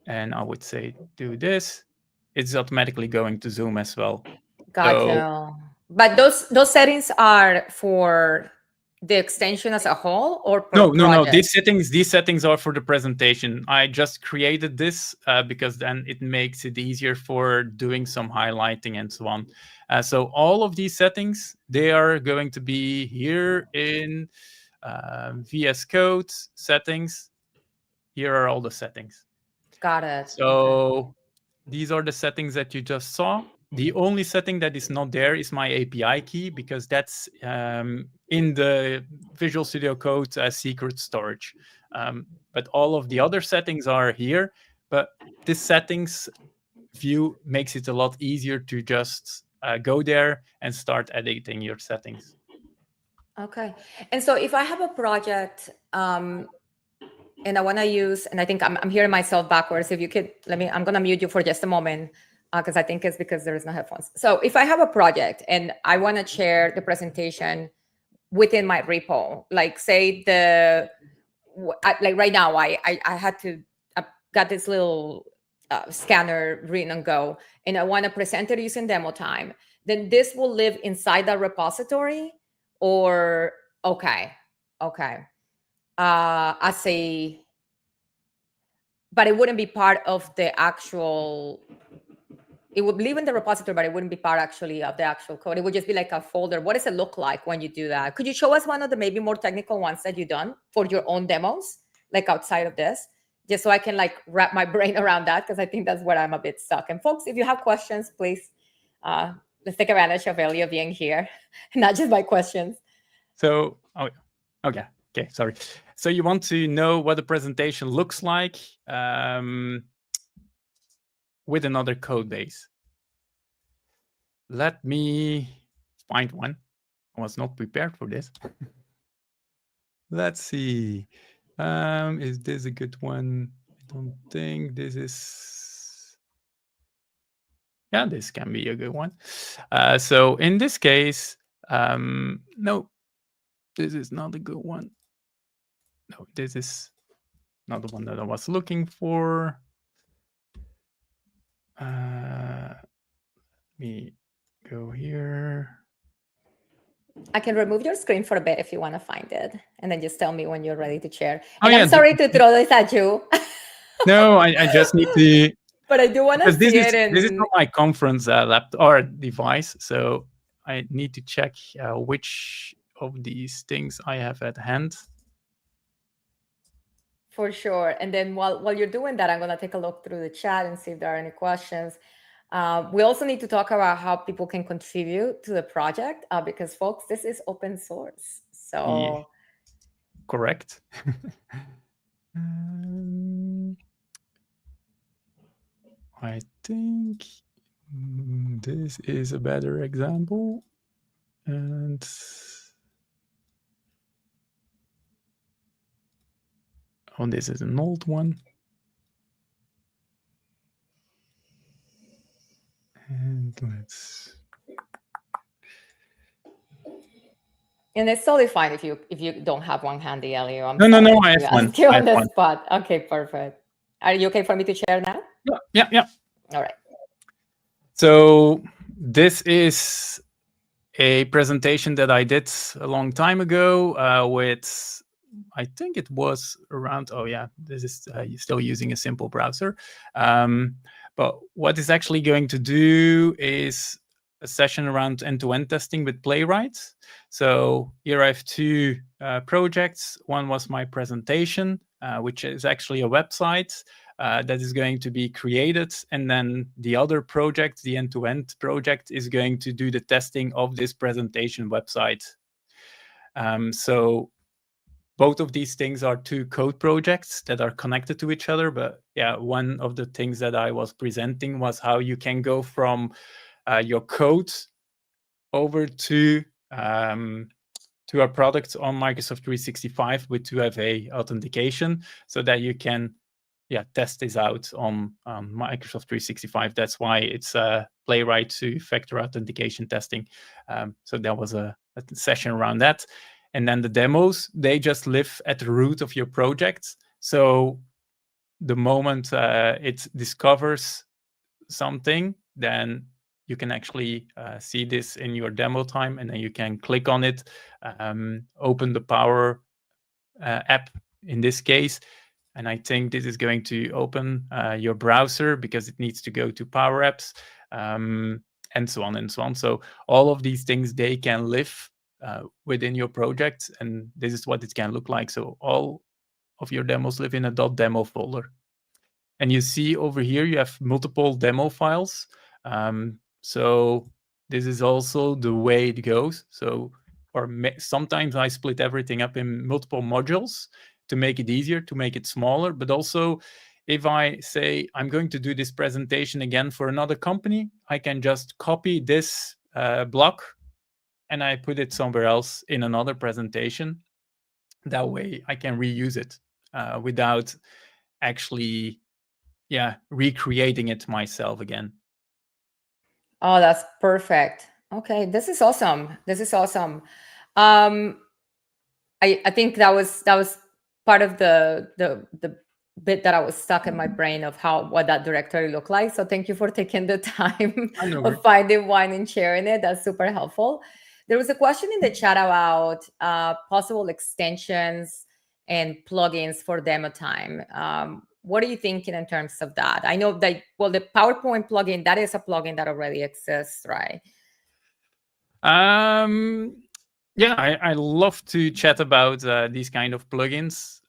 and I would say do this, it's automatically going to zoom as well. Gotcha. But those settings are for the extension as a whole, or per project? No. These settings are for the presentation. I just created this because then it makes it easier for doing some highlighting and so on. So all of these settings, they are going to be here in VS Code settings. Here are all the settings. Got it. So these are the settings that you just saw. The only setting that is not there is my API key, because that's in the Visual Studio Code secret storage. But all of the other settings are here. But this settings view makes it a lot easier to just go there and start editing your settings. Okay. And so if I have a project and I want to use, and I think I'm hearing myself backwards. If you could, I'm going to mute you for just a moment, because I think it's because there is no headphones. So if I have a project and I want to share the presentation within my repo, like say like right now, I got this little scanner read and go, and I want to present it using demo time, then this will live inside that repository, or okay. But it wouldn't be part of the actual, it would live in the repository, but it wouldn't be part actually of the actual code. It would just be like a folder. What does it look like when you do that? Could you show us one of the maybe more technical ones that you've done for your own demos, like outside of this, just so I can like wrap my brain around that, because I think that's where I'm a bit stuck. And folks, if you have questions, please let's take advantage of Elio being here, not just my questions. So Okay, sorry. So you want to know what the presentation looks like with another code base. Let me find one. I was not prepared for this. Let's see. Is this a good one? I don't think this is. Yeah, this can be a good one. So in this case, no, this is not a good one. No, this is not the one that I was looking for. Let me go here. I can remove your screen for a bit if you want to find it, and then just tell me when you're ready to share. And I'm sorry to throw this at you. No, I just need to. But I do want to see it. This is not my conference laptop or device, so I need to check which of these things I have at hand. For sure. And then while you're doing that, I'm going to take a look through the chat and see if there are any questions. We also need to talk about how people can contribute to the project because, folks, this is open source. So, yeah. Correct. I think this is a better example. And oh, this is an old one. And let's. And it's totally fine if you don't have one handy, Elio. No, I have one. You on the spot. Okay, perfect. Are you okay for me to share now? Yeah. All right. So this is a presentation that I did a long time ago with, I think it was around, oh yeah, this is still using a simple browser. But what it's actually going to do is a session around end-to-end testing with Playwright. So here I have two projects. One was my presentation, which is actually a website that is going to be created. And then the other project, the end-to-end project, is going to do the testing of this presentation website. So both of these things are two code projects that are connected to each other. But yeah, one of the things that I was presenting was how you can go from your code over to our products on Microsoft 365 with 2FA authentication, so that you can test this out on Microsoft 365. That's why it's Playwright to factor authentication testing. So there was a session around that. And then the demos, they just live at the root of your project. So the moment it discovers something, then you can actually see this in your demo time, and then you can click on it, open the Power app in this case. And I think this is going to open your browser because it needs to go to Power Apps, and so on and so on. So all of these things, they can live within your project, and this is what it can look like. So all of your demos live in a .demo folder. And you see over here, you have multiple demo files. So this is also the way it goes. So, sometimes I split everything up in multiple modules to make it easier, to make it smaller. But also, if I say I'm going to do this presentation again for another company, I can just copy this block and I put it somewhere else in another presentation. That way I can reuse it without actually recreating it myself again. Oh, that's perfect. Okay, this is awesome. I think that was part of the bit that I was stuck in my brain of what that directory looked like. So thank you for taking the time of finding one and sharing it. That's super helpful. There was a question in the chat about possible extensions and plugins for demo time. What are you thinking in terms of that? I know that, well, the PowerPoint plugin, that is a plugin that already exists, right? Yeah, I love to chat about these kind of plugins.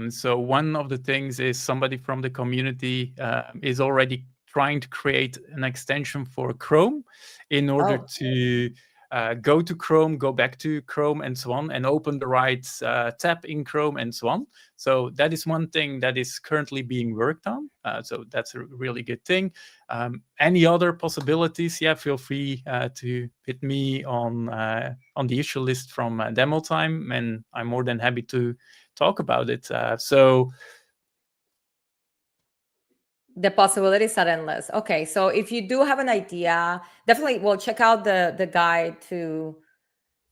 So one of the things is somebody from the community is already trying to create an extension for Chrome in order to go to Chrome, go back to Chrome, and so on, and open the right tab in Chrome, and so on. So that is one thing that is currently being worked on. So that's a really good thing. Any other possibilities? Yeah, feel free to hit me on the issue list from Demo Time, and I'm more than happy to talk about it. So the possibilities are endless. Okay, so if you do have an idea, definitely check out the guide to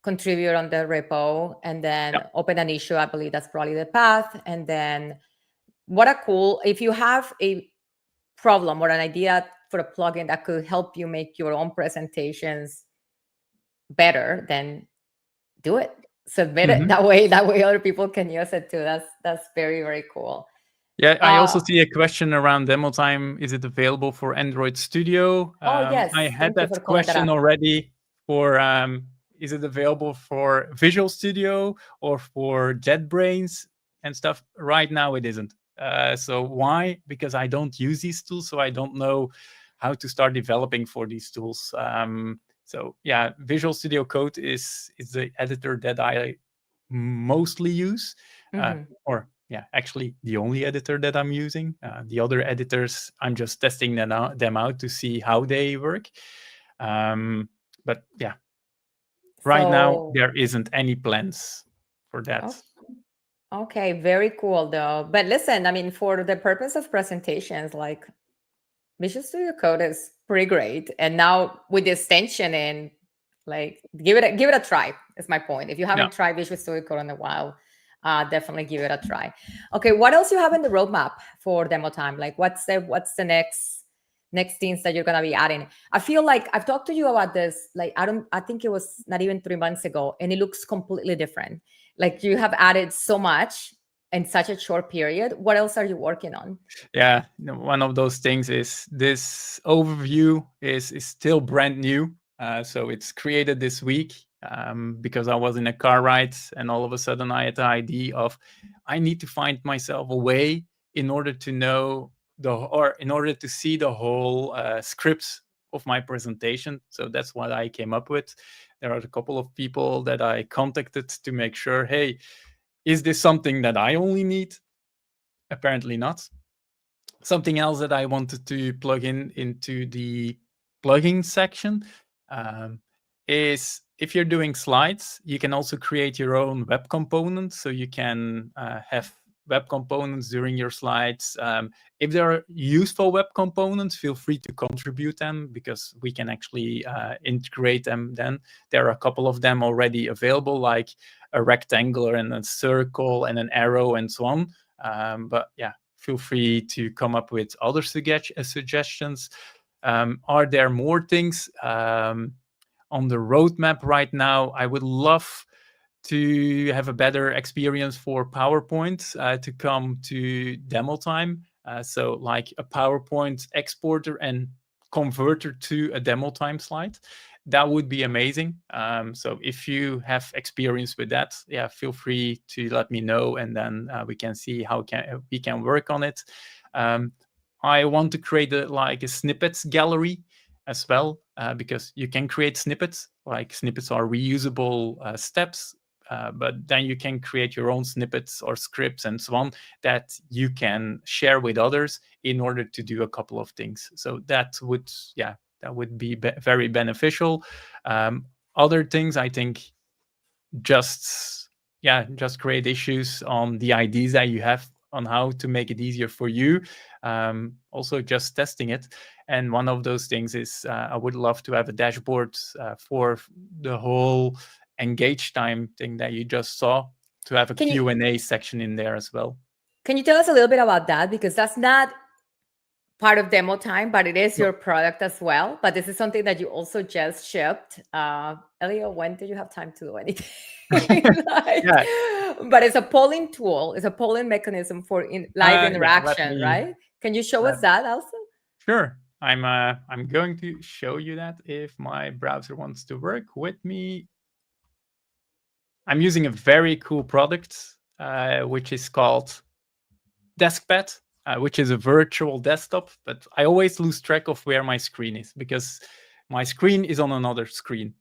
contribute on the repo, and then open an issue. I believe that's probably the path. And then if you have a problem or an idea for a plugin that could help you make your own presentations better, then do it. Submit it. That way other people can use it too. That's very, very cool. Yeah, I also see a question around Demo Time. Is it available for Android Studio? Yes. I had that question already for, is it available for Visual Studio or for JetBrains and stuff? Right now it isn't. So why? Because I don't use these tools, so I don't know how to start developing for these tools. So yeah, Visual Studio Code is the editor that I mostly use, or yeah, actually the only editor that I'm using. The other editors, I'm just testing them out to see how they work. But yeah, right now there isn't any plans for that. Okay, very cool though. But listen, I mean, for the purpose of presentations, like Visual Studio Code is pretty great. And now with the extension in, like, give it a try. Is my point. If you haven't tried Visual Studio Code in a while, definitely give it a try. Okay, what else you have in the roadmap for Demo Time? Like, what's the next things that you're gonna be adding? I feel like I've talked to you about this. Like, I think it was not even 3 months ago, and it looks completely different. Like, you have added so much in such a short period. What else are you working on? Yeah, one of those things is this overview is still brand new. So it's created this week because I was in a car ride, and all of a sudden I had the idea of I need to find myself a way in order to know in order to see the whole scripts of my presentation. So that's what I came up with. There are a couple of people that I contacted to make sure, hey, is this something that I only need? Apparently not. Something else that I wanted to plug into the plugin section is if you're doing slides, you can also create your own web components. So you can have web components during your slides. If there are useful web components, feel free to contribute them because we can actually integrate them then. There are a couple of them already available, like a rectangle and a circle and an arrow and so on. But yeah, feel free to come up with other suggestions. Are there more things on the roadmap right now? I would love to have a better experience for PowerPoint to come to Demo Time. So like a PowerPoint exporter and converter to a Demo Time slide. That would be amazing. So if you have experience with that, yeah, feel free to let me know, and then we can see how we can work on it. I want to create a snippets gallery as well, because you can create snippets. Like snippets are reusable steps, but then you can create your own snippets or scripts and so on that you can share with others in order to do a couple of things. So that would be very beneficial. Other things, I think, just create issues on the ideas that you have on how to make it easier for you. Also just testing it. And one of those things is I would love to have a dashboard for the whole engage time thing that you just saw, to have a Q&A section in there as well. Can you tell us a little bit about that? Because that's not part of Demo Time, but it is your product as well. But this is something that you also just shipped. Elio, when did you have time to do anything? But it's a polling tool. It's a polling mechanism for live interaction, right? Can you show us that also? Sure. I'm going to show you that if my browser wants to work with me. I'm using a very cool product, which is called DeskPad, which is a virtual desktop. But I always lose track of where my screen is because my screen is on another screen.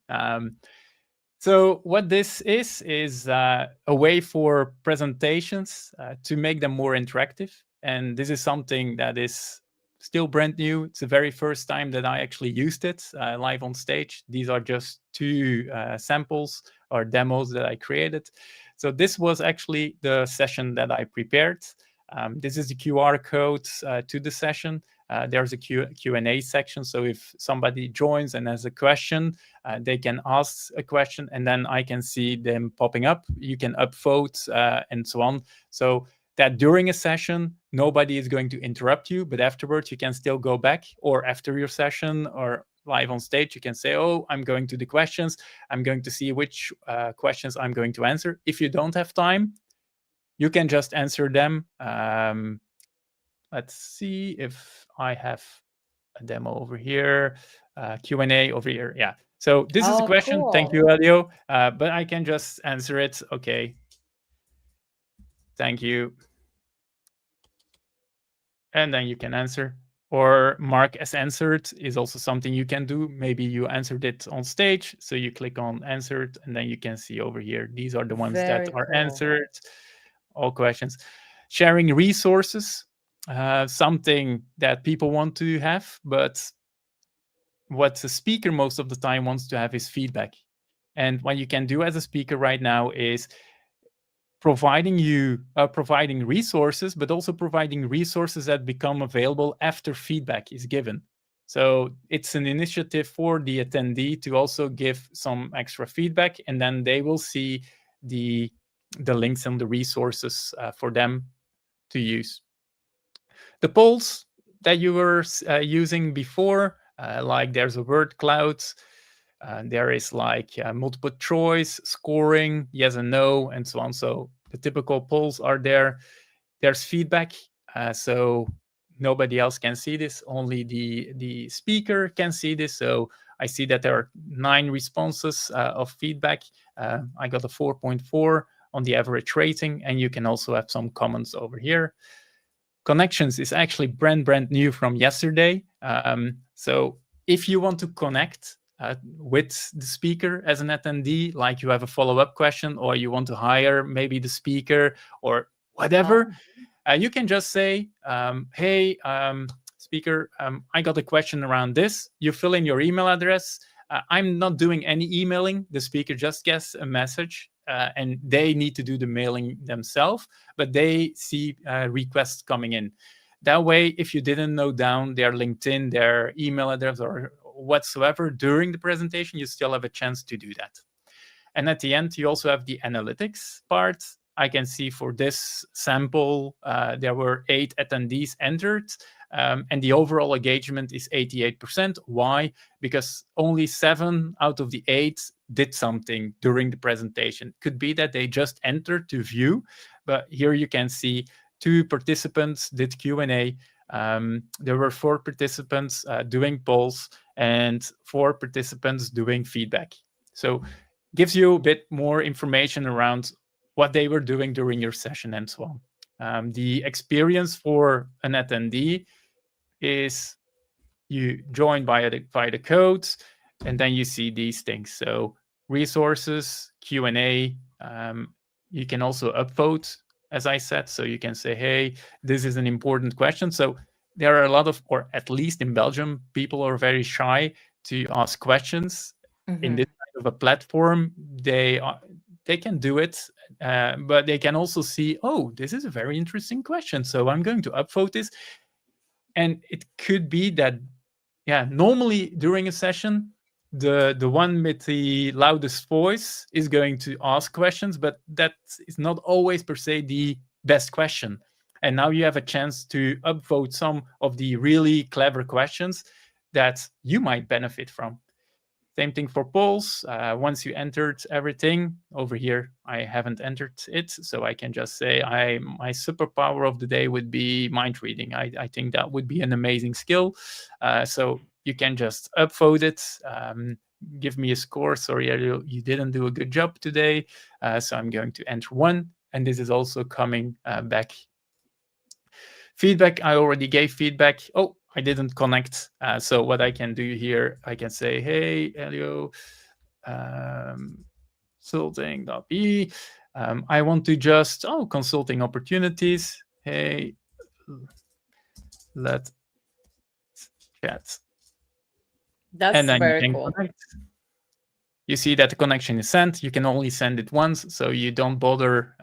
So what this is a way for presentations to make them more interactive. And this is something that is still brand new. It's the very first time that I actually used it live on stage. These are just two samples or demos that I created. So this was actually the session that I prepared. This is the QR code to the session. There's a Q&A section. So if somebody joins and has a question, they can ask a question, and then I can see them popping up. You can upvote and so on. So that during a session, nobody is going to interrupt you, but afterwards you can still go back, or after your session or live on stage, you can say, oh, I'm going to the questions. I'm going to see which questions I'm going to answer. If you don't have time, you can just answer them. Let's see if I have a demo over here, Q&A over here. Yeah. So this is a question. Cool. Thank you, Elio. But I can just answer it. Okay. Thank you. And then you can answer, or mark as answered is also something you can do. Maybe you answered it on stage, so you click on answered, and then you can see over here, these are the ones that are answered, all questions. Sharing resources, something that people want to have, but what the speaker most of the time wants to have is feedback. And what you can do as a speaker right now is providing resources, but also providing resources that become available after feedback is given. So it's an initiative for the attendee to also give some extra feedback, and then they will see the links and the resources for them to use. The polls that you were using before, like there's a word cloud, there is like multiple choice, scoring, yes and no, and so on. So the typical polls are there. There's feedback. So nobody else can see this. Only the speaker can see this. So I see that there are 9 responses of feedback. I got a 4.4 on the average rating, and you can also have some comments over here. Connections is actually brand new from yesterday. So if you want to connect with the speaker as an attendee, like you have a follow-up question, or you want to hire maybe the speaker or whatever, you can just say, hey, speaker, I got a question around this. You fill in your email address. I'm not doing any emailing. The speaker just gets a message, and they need to do the mailing themselves, but they see requests coming in. That way, if you didn't note down their LinkedIn, their email address, or whatsoever during the presentation, you still have a chance to do that. And at the end, you also have the analytics part. I can see for this sample, there were 8 attendees entered, and the overall engagement is 88%. Why? Because only 7 out of the 8 did something during the presentation. Could be that they just entered to view, but here you can see 2 participants did Q&A. There were 4 participants doing polls and 4 participants doing feedback. So gives you a bit more information around what they were doing during your session and so on. The experience for an attendee is you join via the codes, and then you see these things. So resources, Q&A, you can also upvote, as I said. So you can say, hey, this is an important question. So there are a lot of, or at least in Belgium, people are very shy to ask questions. In this kind of a platform. They can do it, but they can also see, oh, this is a very interesting question, so I'm going to upvote this. And it could be that, yeah, normally during a session, the one with the loudest voice is going to ask questions, but that is not always per se the best question. And now you have a chance to upvote some of the really clever questions that you might benefit from. Same thing for polls. Once you entered everything over here, I haven't entered it, so I can just say my superpower of the day would be mind reading. I think that would be an amazing skill. So you can just upvote it, give me a score. Sorry, you didn't do a good job today, so I'm going to enter 1, and this is also coming back. Feedback, I already gave feedback. Oh, I didn't connect. So what I can do here, I can say, hey, Elio, consulting.be. I want to just, consulting opportunities. Hey, let's chat. That's and then very you can cool. connect. You see that the connection is sent. You can only send it once, so you don't bother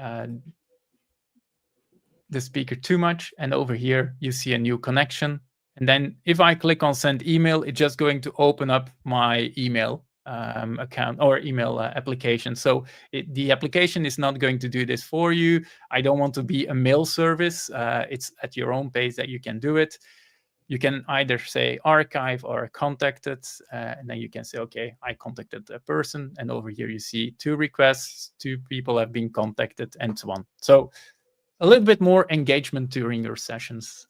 the speaker too much. And over here, you see a new connection. And then if I click on send email, it's just going to open up my email account or email application. So the application is not going to do this for you. I don't want to be a mail service. It's at your own pace that you can do it. You can either say archive or contacted, and then you can say, okay, I contacted a person. And over here, you see 2 requests, 2 people have been contacted, and so on. So a little bit more engagement during your sessions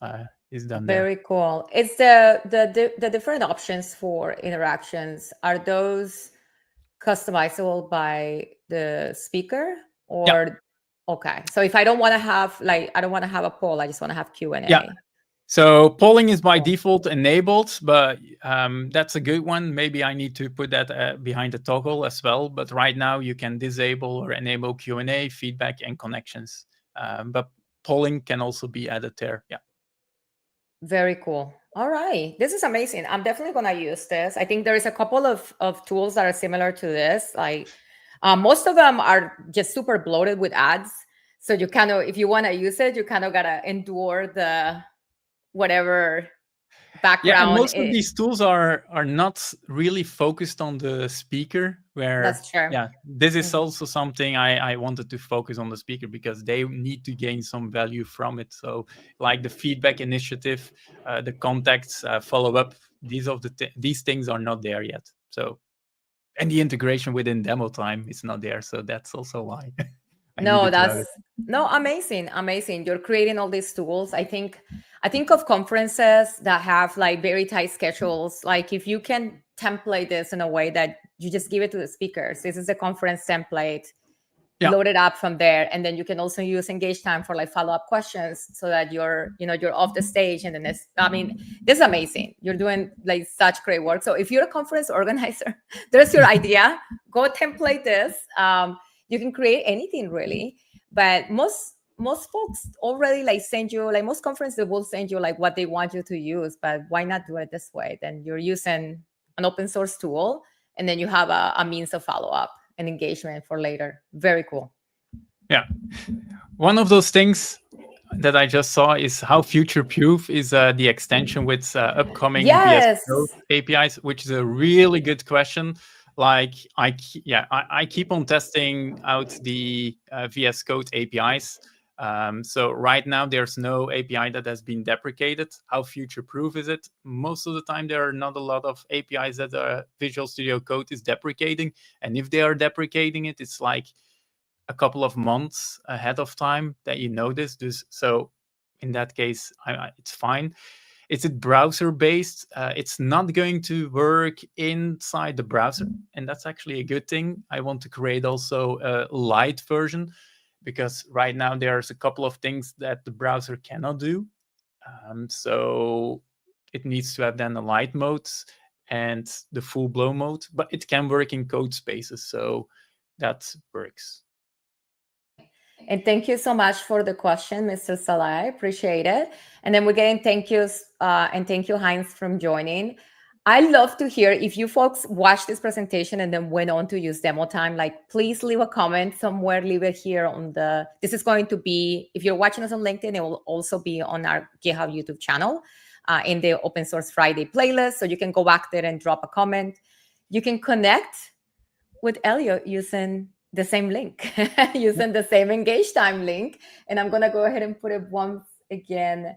is done there. Very cool. It's the different options for interactions. Are those customizable by the speaker or? Yeah. Okay. So if I don't want to have I don't want to have a poll, I just want to have Q&A. Yeah. So polling is by default enabled, but that's a good one. Maybe I need to put that behind the toggle as well. But right now you can disable or enable Q&A, feedback, and connections. But polling can also be added there. Yeah. Very cool. All right. This is amazing. I'm definitely going to use this. I think there is a couple of tools that are similar to this. Like most of them are just super bloated with ads. So you kind of, if you want to use it, you kind of got to endure the whatever background. Yeah, and most of these tools are not really focused on the speaker, where that's true. Yeah, this is also something I wanted to focus on the speaker, because they need to gain some value from it. So like the feedback initiative, the contacts, follow up, these things are not there yet. So, and the integration within demo time is not there. So that's also why. Amazing. You're creating all these tools. I think of conferences that have like very tight schedules. Like if you can template this in a way that you just give it to the speakers. This is a conference template. Yeah. Load it up from there, and then you can also use engage time for like follow-up questions, so that you're off the stage. And then this is amazing. You're doing like such great work. So if you're a conference organizer, there's your idea. Go template this. You can create anything really, but most folks already like send you, like most conferences will send you like what they want you to use. But why not do it this way? Then you're using an open source tool, and then you have a means of follow-up and engagement for later. Very cool. Yeah. One of those things that I just saw is how future-proof is the extension with upcoming VS Code APIs, which is a really good question. Like I keep on testing out the VS Code APIs. So right now there's no API that has been deprecated. How future-proof is it? Most of the time there are not a lot of APIs that Visual Studio Code is deprecating. And if they are deprecating it, it's like a couple of months ahead of time that you notice this. So in that case, it's fine. Is it browser-based? It's not going to work inside the browser, and that's actually a good thing. I want to create also a light version, because right now there's a couple of things that the browser cannot do. So it needs to have then a light mode and the full-blown mode, but it can work in code spaces, so that works. And thank you so much for the question, Mr. Salah. I appreciate it. And then we're getting thank yous, and thank you, Heinz, from joining. I love to hear if you folks watched this presentation and then went on to use demo time, like please leave a comment somewhere, leave it here on this is going to be, if you're watching us on LinkedIn, it will also be on our GitHub YouTube channel in the Open Source Friday playlist. So you can go back there and drop a comment. You can connect with Elio using the same link, using the same engage time link. And I'm going to go ahead and put it once again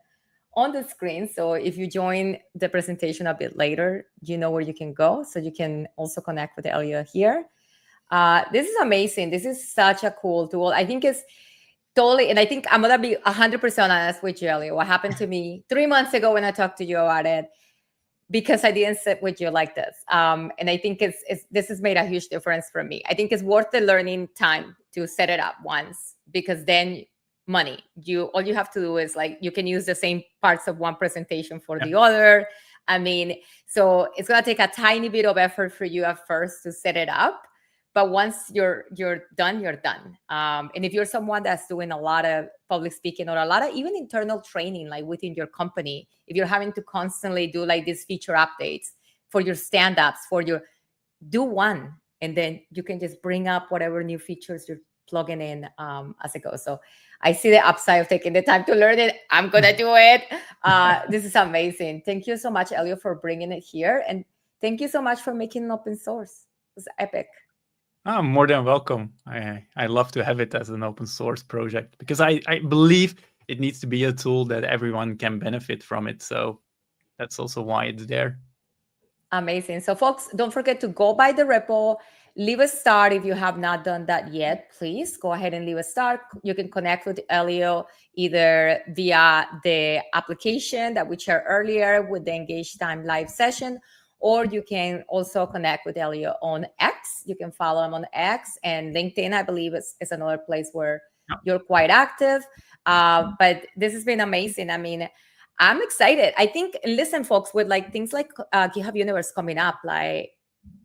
on the screen. So if you join the presentation a bit later, you know where you can go. So you can also connect with Elio here. This is amazing. This is such a cool tool. I think it's totally, and I think I'm going to be 100% honest with you, Elio. What happened to me 3 months ago when I talked to you about it, because I didn't sit with you like this. And I think this has made a huge difference for me. I think it's worth the learning time to set it up once, because then money. All you have to do is like, you can use the same parts of one presentation for the other. I mean, so it's going to take a tiny bit of effort for you at first to set it up. But once you're done, you're done. And if you're someone that's doing a lot of public speaking or a lot of even internal training, like within your company, if you're having to constantly do like these feature updates for your stand-ups, do one, and then you can just bring up whatever new features you're plugging in as it goes. So I see the upside of taking the time to learn it. I'm going to do it. This is amazing. Thank you so much, Elio, for bringing it here. And thank you so much for making it open source. It's epic. Oh, more than welcome. I love to have it as an open source project because I believe it needs to be a tool that everyone can benefit from it. So that's also why it's there. Amazing. So folks, don't forget to go by the repo, leave a star if you have not done that yet. Please go ahead and leave a star. You can connect with Elio either via the application that we shared earlier with the Engage Time live session, or you can also connect with Elio on X. You can follow him on X, and LinkedIn, I believe, is another place where you're quite active. But this has been amazing. I mean, I'm excited. I think, listen, folks, with like things like GitHub Universe coming up, like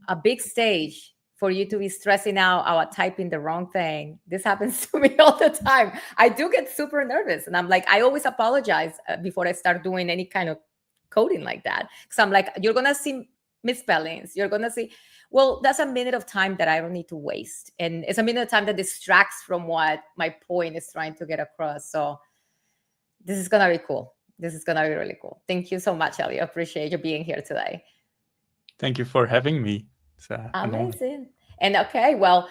a big stage for you to be stressing out about typing the wrong thing. This happens to me all the time. I do get super nervous, and I'm like, I always apologize before I start doing any kind of coding like that, because I'm like, you're gonna see misspellings, you're gonna see, well, that's a minute of time that I don't need to waste, and it's a minute of time that distracts from what my point is trying to get across. So this is gonna be cool. This is gonna be really cool. Thank you so much, Elio. Appreciate you being here today. Thank you for having me. It's amazing. And okay, well,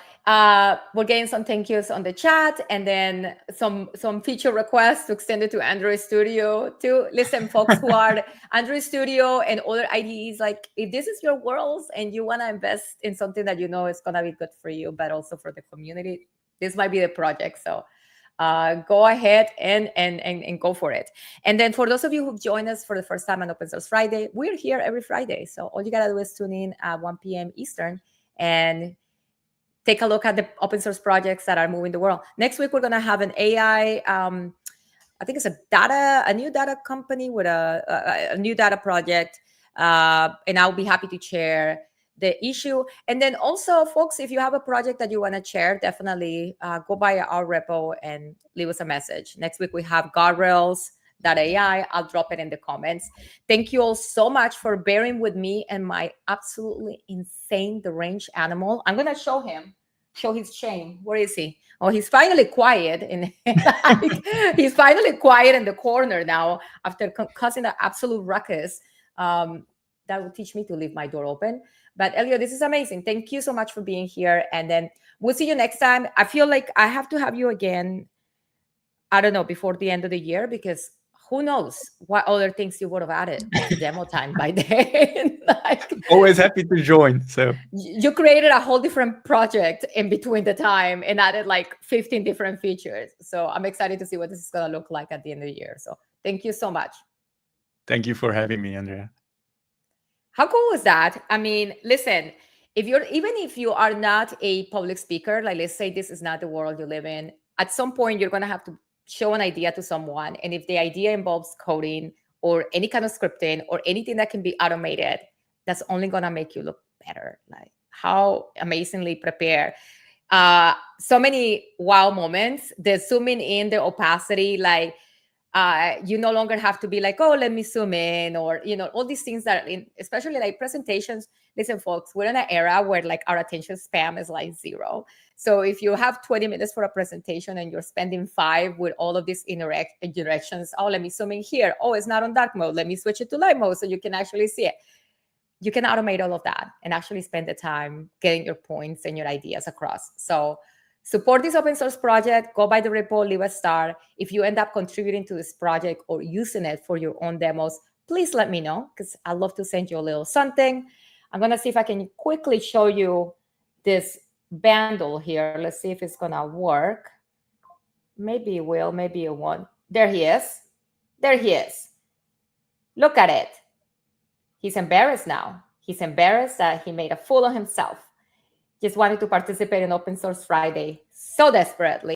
we're getting some thank yous on the chat, and then some feature requests to extend it to Android Studio too. Listen, folks who are Android Studio and other IDEs, like if this is your worlds and you want to invest in something that you know is gonna be good for you, but also for the community, this might be the project. So go ahead and go for it. And then for those of you who've joined us for the first time on Open Source Friday, we're here every Friday. So all you gotta do is tune in at 1 p.m. Eastern and take a look at the open source projects that are moving the world. Next week, we're gonna have an AI, I think it's a new data company with a new data project. And I'll be happy to share the issue. And then also, folks, if you have a project that you want to share, definitely go by our repo and leave us a message. Next week, we have guardrails.ai. I'll drop it in the comments. Thank you all so much for bearing with me and my absolutely insane deranged animal. I'm going to show his chain. Where is he? Oh, he's finally quiet. He's finally quiet in the corner now after causing an absolute ruckus. That will teach me to leave my door open. But Elio, this is amazing. Thank you so much for being here. And then we'll see you next time. I feel like I have to have you again, I don't know, before the end of the year, because who knows what other things you would have added to demo time by then. Always happy to join. So you created a whole different project in between the time and added like 15 different features. So I'm excited to see what this is going to look like at the end of the year. So thank you so much. Thank you for having me, Andrea. How cool is that? I mean, listen, even if you are not a public speaker, like let's say this is not the world you live in, at some point you're going to have to show an idea to someone. And if the idea involves coding or any kind of scripting or anything that can be automated, that's only going to make you look better. Like how amazingly prepared. So many wow moments, the zooming in, the opacity, like you no longer have to be like, oh, let me zoom in, or, you know, all these things that especially like presentations. Listen, folks, we're in an era where like our attention span is like 0. So if you have 20 minutes for a presentation and you're spending 5 with all of these interactions, oh, let me zoom in here. Oh, it's not on dark mode. Let me switch it to light mode so you can actually see it. You can automate all of that and actually spend the time getting your points and your ideas across. So support this open source project. Go by the repo, leave a star. If you end up contributing to this project or using it for your own demos, please let me know, because I'd love to send you a little something. I'm going to see if I can quickly show you this bundle here. Let's see if it's going to work. Maybe it will, maybe it won't. There he is. There he is. Look at it. He's embarrassed now. He's embarrassed that he made a fool of himself. Just wanted to participate in Open Source Friday so desperately.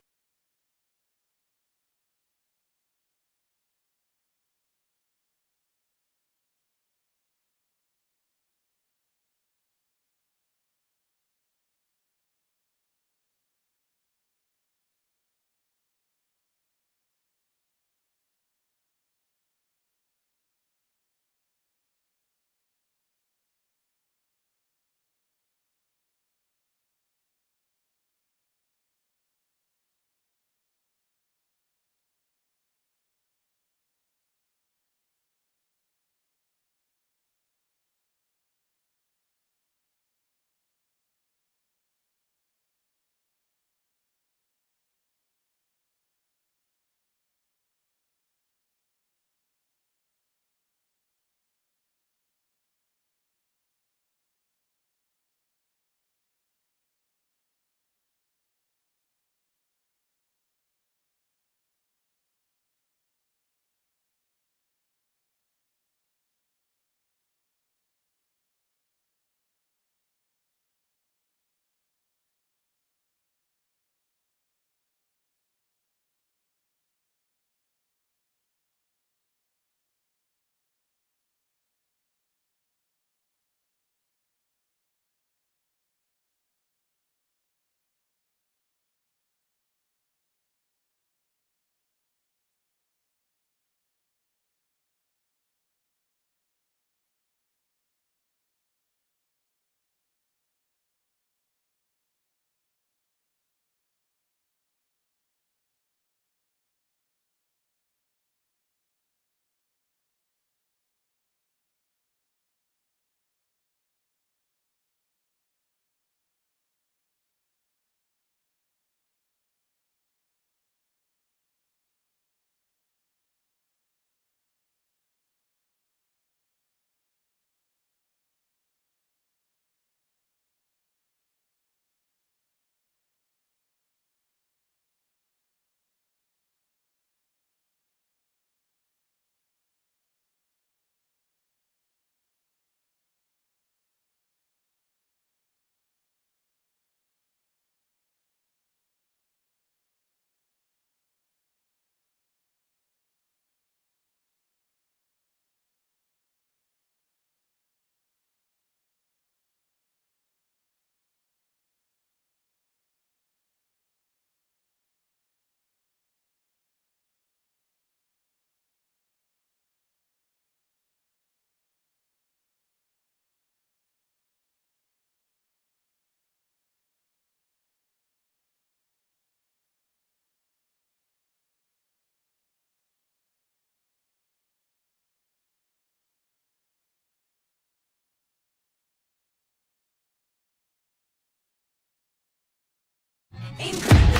incredible.